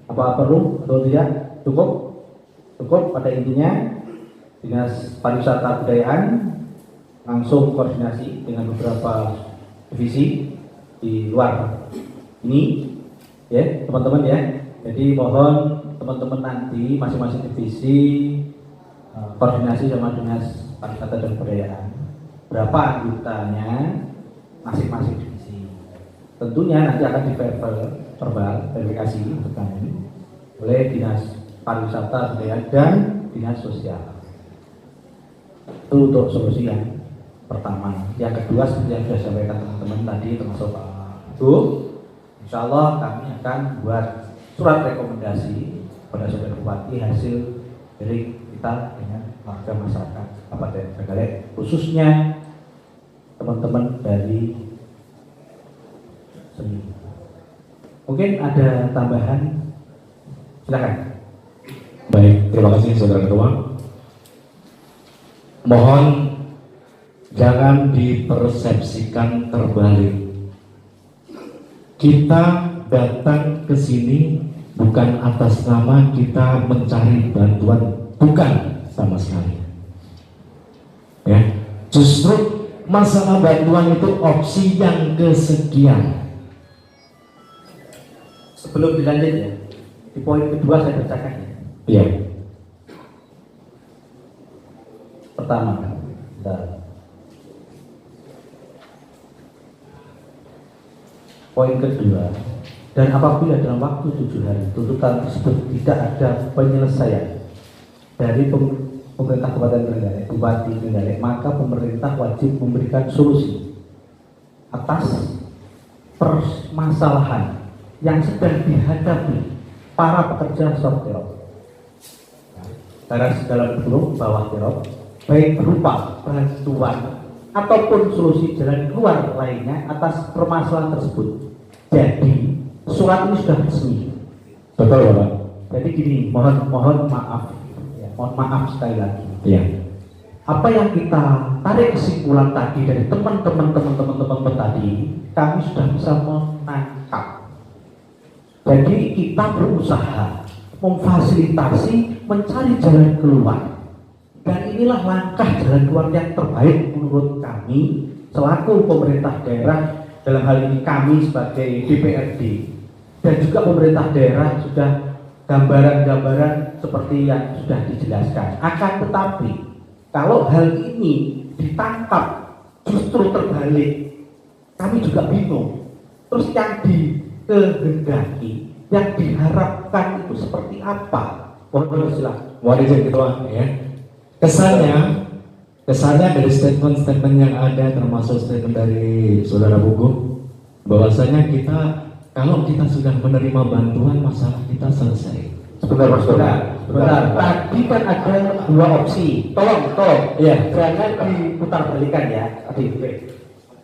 apa perlu atau tidak? Cukup pada intinya dinas pariwisata kebudayaan langsung koordinasi dengan beberapa divisi di luar ini ya teman-teman ya. Jadi mohon teman-teman nanti masing-masing divisi koordinasi sama dinas pariwisata dan kebudayaan berapa anggotanya masing-masing divisi. Tentunya nanti akan verifikasi untuk kami oleh dinas pariwisata dan dinas sosial. Itu untuk solusi yang pertama. Yang kedua seperti yang sudah disampaikan teman-teman tadi termasuk Pak Bu, insya Allah kami akan buat surat rekomendasi pada saudara bupati hasil dari kita dengan warga masyarakat Kabupaten Trenggalek, khususnya teman-teman dari seni. Mungkin ada tambahan, silakan. Baik, terima kasih Saudara Ketua. Mohon jangan dipersepsikan terbalik. Kita datang ke sini bukan atas nama kita mencari bantuan, bukan sama sekali. Ya, justru masalah bantuan itu opsi yang kesekian. Sebelum dilanjut ya, di poin kedua saya bacakan ya. Iya. Pertama, poin kedua, dan apabila dalam waktu 7 hari tuntutan tersebut tidak ada penyelesaian dari pemerintah Kabupaten Trenggalek, Bupati Trenggalek, maka pemerintah wajib memberikan solusi atas permasalahan yang sedang dihadapi para pekerja sortirot. Garis dalam kurung bawah tirot, baik berupa bantuan ataupun solusi jalan keluar lainnya atas permasalahan tersebut. Jadi surat ini sudah resmi. Betul Bapak. Jadi gini, mohon maaf, ya, mohon maaf sekali lagi. Iya. Apa yang kita tarik kesimpulan tadi dari teman-teman tadi, kami sudah bisa menangkap. Jadi kita berusaha memfasilitasi mencari jalan keluar, dan inilah langkah jalan keluar yang terbaik menurut kami selaku pemerintah daerah, dalam hal ini kami sebagai DPRD, dan juga pemerintah daerah sudah gambaran-gambaran seperti yang sudah dijelaskan. Akan tetapi kalau hal ini ditangkap justru terbalik, kami juga bingung. Terus yang dikehendaki, yang diharapkan itu seperti apa? Mohon silakan. Mohon izin Ketua ya. kesannya dari statement-statement yang ada, termasuk statement dari saudara Bugu, bahwasanya kalau kita sudah menerima bantuan, masalah kita selesai. Sebentar Mas Doni. Benar. Tadi kan ada dua opsi. Tolong. Iya. Jangan diputar balikan ya.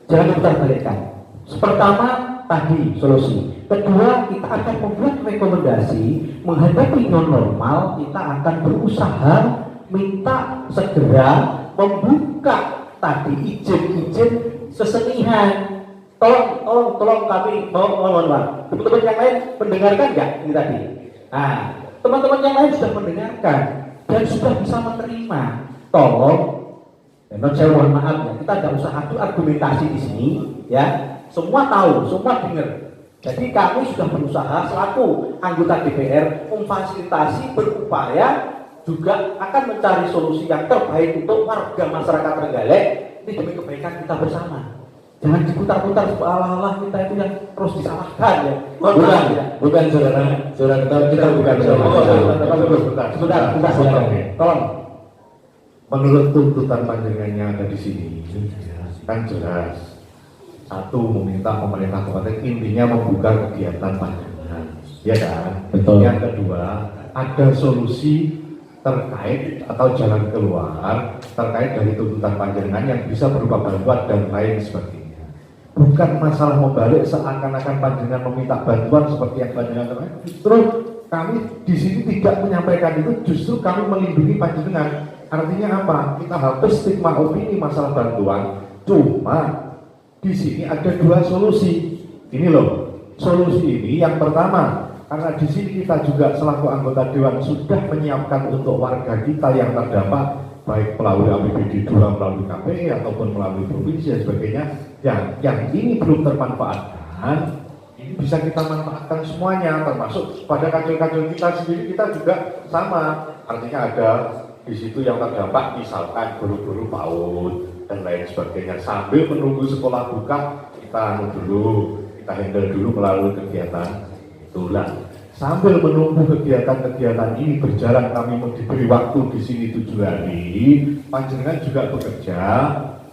Jangan diputar balikan. Pertama tadi solusi. Kedua, kita akan membuat rekomendasi menghadapi new normal. Kita akan berusaha minta segera membuka tadi izin sesenihan. Tolong kami mohon Pak. Teman-teman yang lain mendengarkan nggak ini tadi? Nah, teman-teman yang lain sudah mendengarkan dan sudah bisa menerima. Tolong, saya mohon maaf ya, kita tidak usah adu argumentasi di sini, ya. Semua tahu, semua dengar. Jadi kami sudah berusaha selaku anggota DPR memfasilitasi, berupaya juga akan mencari solusi yang terbaik untuk warga masyarakat Trenggalek ini demi kebaikan kita bersama. Jangan diputar-putar seolah-olah kita itu yang terus disalahkan ya. Bukan saudara kita bukan Sebentar. Tolong. Menurut tuntutan panjenengan yang ada di sini, kan jelas. Satu, meminta pemerintah kabupaten intinya membuka kegiatan panjenengan, ya kan? Betul. Yang kedua, ada solusi terkait atau jalan keluar terkait dari tuntutan panjenengan yang bisa berupa bantuan dan lain sebagainya. Bukan masalah membalik seakan-akan panjenengan meminta bantuan seperti yang panjenengan terkait. Justru kami di sini tidak menyampaikan itu, justru kami melindungi panjenengan. Artinya apa? Kita hapus stigma opini masalah bantuan. Cuma di sini ada dua solusi. Ini loh, solusi ini yang pertama, karena di sini kita juga selaku anggota dewan sudah menyiapkan untuk warga kita yang terdampak baik melalui APBD 2, melalui KPI ataupun melalui provinsi dan sebagainya, yang ini belum termanfaatkan, ini bisa kita manfaatkan semuanya, termasuk pada kacil-kacil kita sendiri. Kita juga sama, artinya ada di situ yang terdampak misalkan guru-guru PAUD dan lain sebagainya. Sambil menunggu sekolah buka, kita handle dulu melalui kegiatan itulah. Sambil menunggu kegiatan-kegiatan ini berjalan, kami mau diberi waktu di sini 7 hari. Panjenengan juga bekerja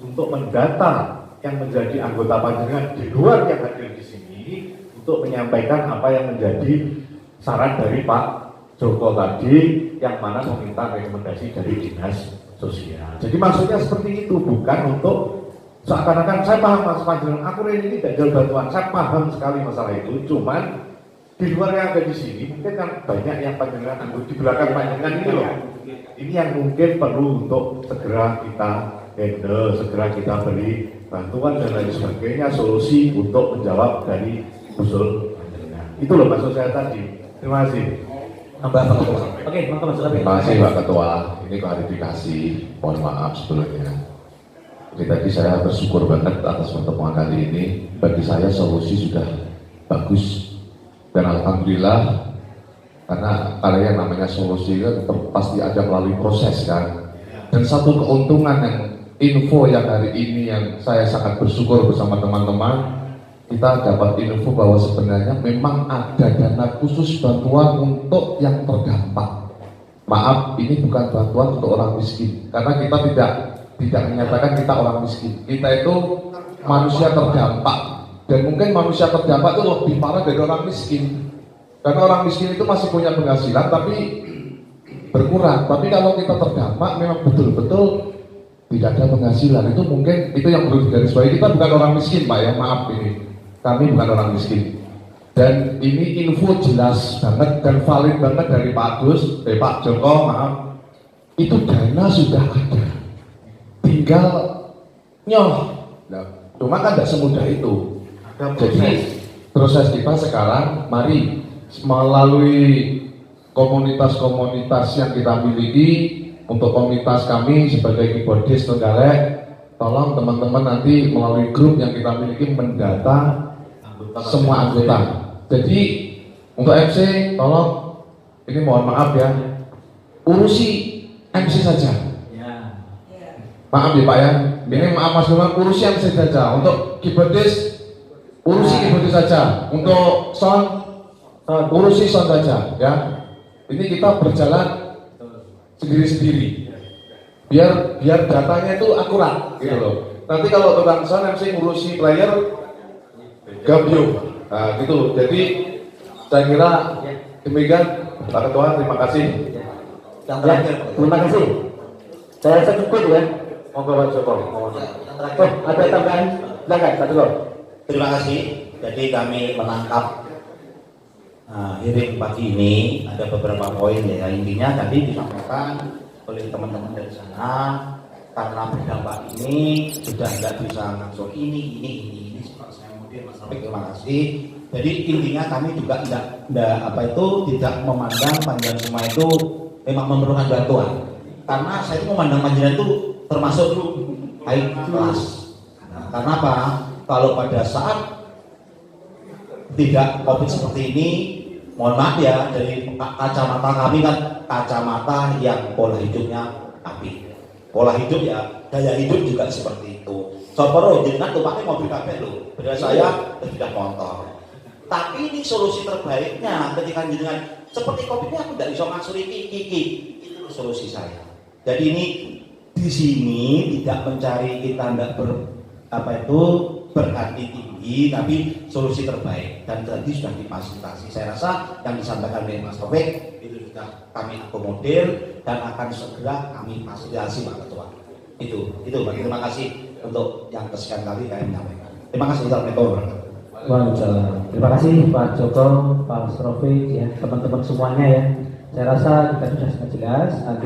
untuk mendata yang menjadi anggota panjenengan di luar yang hadir di sini untuk menyampaikan apa yang menjadi saran dari Pak Joko tadi, yang mana meminta rekomendasi dari dinas sosial. Jadi maksudnya seperti itu, bukan untuk seakan-akan saya paham Mas Panjenengan, aku ini tidak jual bantuan, saya paham sekali masalah itu. Cuman di luar yang ada di sini mungkin kan banyak yang panjenengan anggota di belakang panjenengan ini loh. Ini yang mungkin perlu untuk segera kita handle, segera kita beri bantuan dan lain sebagainya, solusi untuk menjawab dari usul panjenengan. Itu loh maksud saya tadi. Terima kasih. Terima kasih Pak Ketua. Ini klarifikasi. Mohon maaf sebelumnya. Jadi tadi saya bersyukur banget atas pertemuan kali ini. Bagi saya solusi sudah bagus. Dan alhamdulillah, karena yang namanya solusi kan pasti ada melalui proses kan. Dan satu keuntungan yang info yang hari ini yang saya sangat bersyukur bersama teman-teman, kita dapat info bahwa sebenarnya memang ada dana khusus bantuan untuk yang terdampak. Maaf, ini bukan bantuan untuk orang miskin, karena kita tidak menyatakan kita orang miskin. Kita itu manusia terdampak, dan mungkin manusia terdampak itu lebih parah dari orang miskin. Karena orang miskin itu masih punya penghasilan tapi berkurang. Tapi kalau kita terdampak memang betul-betul tidak ada penghasilan, itu mungkin itu yang perlu digarisbawahi. Kita bukan orang miskin Pak ya, maaf ini. Kami bukan orang miskin. Dan ini info jelas banget dan valid banget dari Pak Joko, maaf. Itu dana sudah ada. Tinggal nyoh. Nah, cuma kan tidak semudah itu. Jadi proses kita sekarang, mari melalui komunitas-komunitas yang kita miliki. Untuk komunitas kami sebagai keyboardis Trenggalek, tolong teman-teman nanti melalui grup yang kita miliki mendata semua anggota. Jadi untuk MC tolong, ini mohon maaf ya, urusi MC saja. Maaf ya Pak ya, ini maaf Mas Bima, urusi MC saja. Untuk keyboardis urusi keyboardis saja. Untuk sound urusi sound saja ya. Ini kita berjalan sendiri-sendiri. biar datanya itu akurat gitu loh. Nanti kalau tukang sound MC ngurusi player gabung, nah gitu. Jadi saya kira demikian Pak Ketua, terima kasih. Yang terakhir, terima kasih. Saya rasa cukup ya. Monggo Pak Joko. Oh, ada tambahan? Silakan Pak Joko. Terima kasih. Jadi kami menangkap hearing pagi ini ada beberapa poin ya. Intinya tadi disampaikan oleh teman-teman dari sana, karena berdampak ini sudah tidak bisa langsung ini. Saya kemudian Mas Rafiq, terima kasih. Jadi intinya kami juga tidak memandang panjenengan semua itu memang memerlukan bantuan. Karena saya itu memandang panjenengan itu termasuk high class. Karena apa? Kalau pada saat tidak COVID seperti ini, mohon maaf ya, dari kacamata kami kan kacamata yang pola hidupnya api. Pola hidup ya, gaya hidup juga seperti itu. Soporo jenengan tuh pakai mobil kabeh lho. Beda saya tidak motor. Tapi ini solusi terbaiknya ketika jenengan seperti COVID ini aku tidak bisa ngaksuri kiki. Itu solusi saya. Jadi ini di sini tidak mencari kita berhati tinggi, tapi solusi terbaik dan tadi sudah difasilitasi. Saya rasa yang disampaikan oleh Mas Taufik itu sudah kami akomodir dan akan segera kami fasilitasi Pak Ketua. Itu Pak. Terima kasih untuk yang kesekian kali kami menyampaikan. Terima kasih. Assalamualaikum warahmatullahi wabarakatuh. Waalaikumsalam. Terima kasih Pak Joko, Pak Taufik, ya teman-teman semuanya ya. Saya rasa kita sudah sangat jelas. Nanti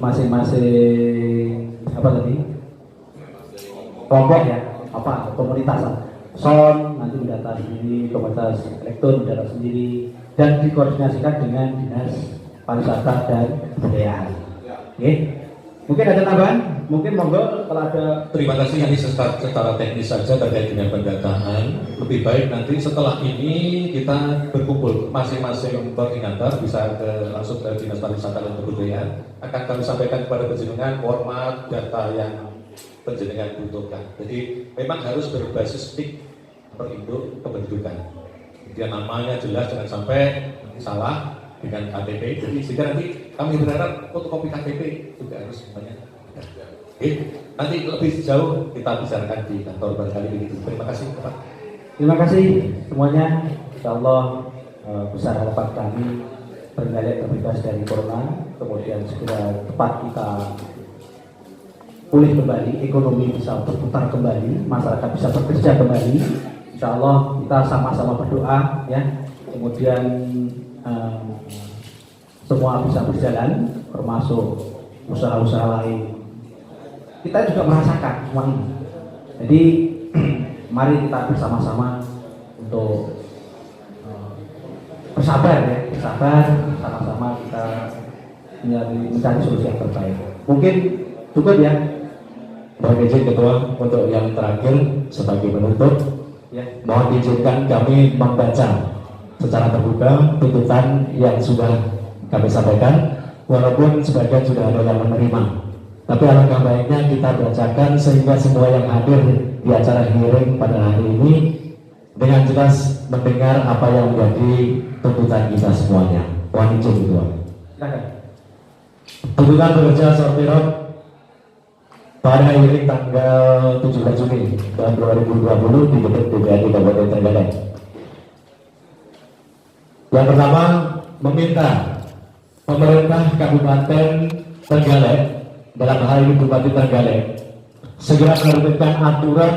masing-masing apa tadi? Kelompok ya, komunitas sound nanti mendata sendiri, komunitas elektron mendata sendiri, dan dikoordinasikan dengan dinas pariwisata dan kebudayaan. Oke, mungkin ada tambahan? Mungkin monggo kalau ada. Terima kasih, ini secara teknis saja terkait dengan pendataan. Lebih baik nanti setelah ini kita berkumpul masing-masing koordinator bisa langsung ke dinas pariwisata dan kebudayaan. Akan kami sampaikan kepada penjenengan format data yang penjenengan butuhkan. Jadi memang harus berbasis PIK perinduk kependudukan. Dia namanya jelas, jangan sampai salah dengan KTP. Jadi sehingga nanti kami berharap fotokopi KTP juga harus semuanya. Oke, nanti lebih jauh kita bicarakan di kantor barangkali begitu. Terima kasih Pak. Terima kasih semuanya. Insyaallah besar harapan kami Trenggalek terbebas dari corona, kemudian segera tepat kita pulih kembali, ekonomi bisa berputar kembali, masyarakat bisa bekerja kembali. Insya Allah kita sama-sama berdoa ya, kemudian semua bisa berjalan, termasuk usaha-usaha lain. Kita juga merasakan semua ini. Jadi mari kita bersama-sama untuk bersabar ya, sama-sama kita mencari solusi yang terbaik. Mungkin cukup ya. Mohon izin Ketua untuk yang terakhir sebagai penutup, ya, mohon izinkan kami membaca secara terbuka tuntutan yang sudah kami sampaikan, walaupun sebagian sudah ada yang menerima. Tapi alangkah baiknya kita bacakan sehingga semua yang hadir di acara hearing pada hari ini dengan jelas mendengar apa yang menjadi tuntutan kita semuanya. Mohon izin Ketua. Tuntutan pekerja sortirot pada hearing tanggal 17 Juni tahun 2020 di gedung DPRD Kabupaten Trenggalek. Yang pertama, meminta pemerintah Kabupaten Trenggalek, dalam hal ini Bupati Trenggalek, segera menerbitkan aturan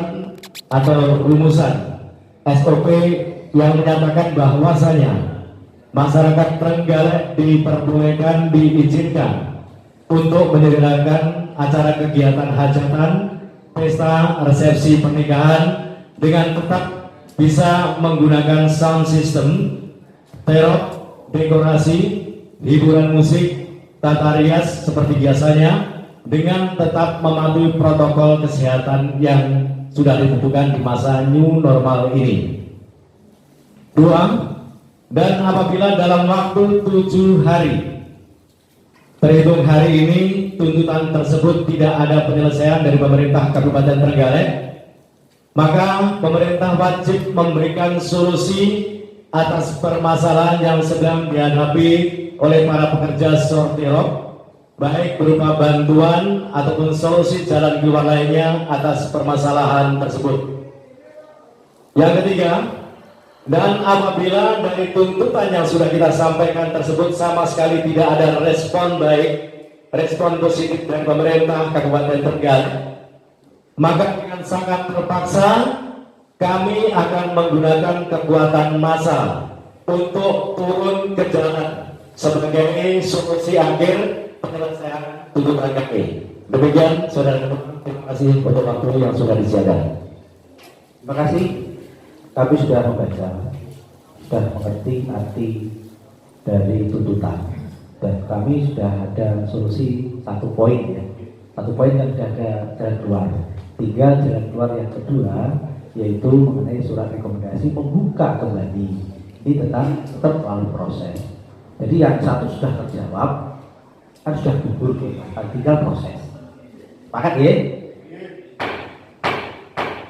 atau rumusan SOP yang menyatakan bahwasanya masyarakat Trenggalek diperbolehkan, diizinkan untuk menyelenggarakan acara kegiatan hajatan, pesta, resepsi pernikahan dengan tetap bisa menggunakan sound system, terop, dekorasi, hiburan musik, tata rias seperti biasanya dengan tetap mematuhi protokol kesehatan yang sudah ditentukan di masa new normal ini. 2. Dan apabila dalam waktu 7 hari terhitung hari ini tuntutan tersebut tidak ada penyelesaian dari pemerintah Kabupaten Trenggalek, maka pemerintah wajib memberikan solusi atas permasalahan yang sedang dihadapi oleh para pekerja sortirot baik berupa bantuan ataupun solusi jalan keluar lainnya atas permasalahan tersebut. Yang ketiga, dan apabila dari tuntutan yang sudah kita sampaikan tersebut sama sekali tidak ada respon baik, respon positif dari pemerintah Kabupaten Tegal, maka dengan sangat terpaksa kami akan menggunakan kekuatan massa untuk turun ke jalan sebagai solusi akhir penyelesaian tuntutan kami. Demikian, saudara-saudara, terima kasih untuk waktu yang sudah disediakan. Terima kasih. Kami sudah membaca, sudah mengerti arti dari tuntutan, dan kami sudah ada solusi 1 poin ya. 1 poin yang sudah ada jalan keluar. Tinggal jalan keluar yang kedua, yaitu mengenai surat rekomendasi membuka kembali. Ini tetap melalui proses. Jadi yang satu sudah terjawab, kan sudah gugur, tinggal proses. Pakat ya?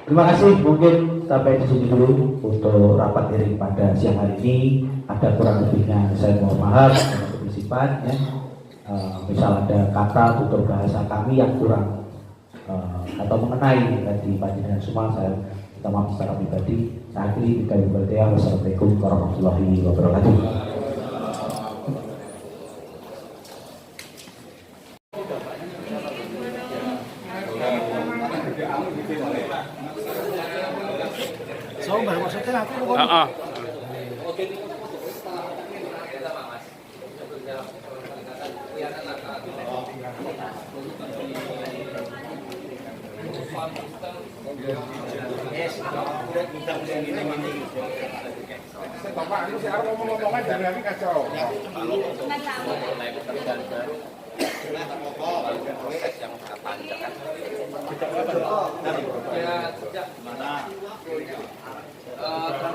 Terima kasih, mungkin sampai di sini dulu untuk rapat hearing pada siang hari ini. Ada kurang lebihnya saya mohon maaf untuk keisipan ya. Misal ada kata tutur bahasa kami yang kurang atau mengenai tadi panjenengan semua, saya minta maaf secara pribadi. Saya akhiri dengan berdoa. Wassalamualaikum warahmatullahi wabarakatuh.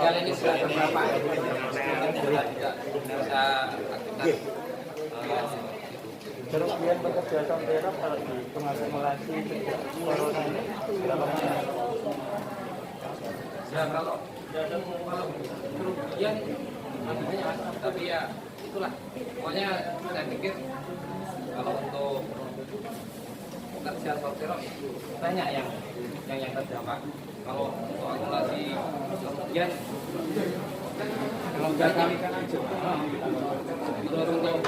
Kalian ini sudah berapa? Bisa aktifkan. Kerugian bekerja sampai kalau di pengakumulasi corona ini Ya kalau kerugian nantinya tapi ya itulah pokoknya saya pikir kalau untuk pekerjaan sortero banyak yang terdampak. Kalau untuk akumulasi kerugian kalau nggak kami kan aja terus untuk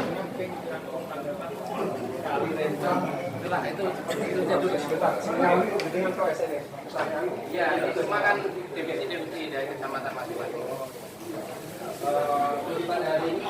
itulah itu seperti itu jadi dengan proses ya itu semua kan divisi dari kecamatan masing-masing. Pada hari ini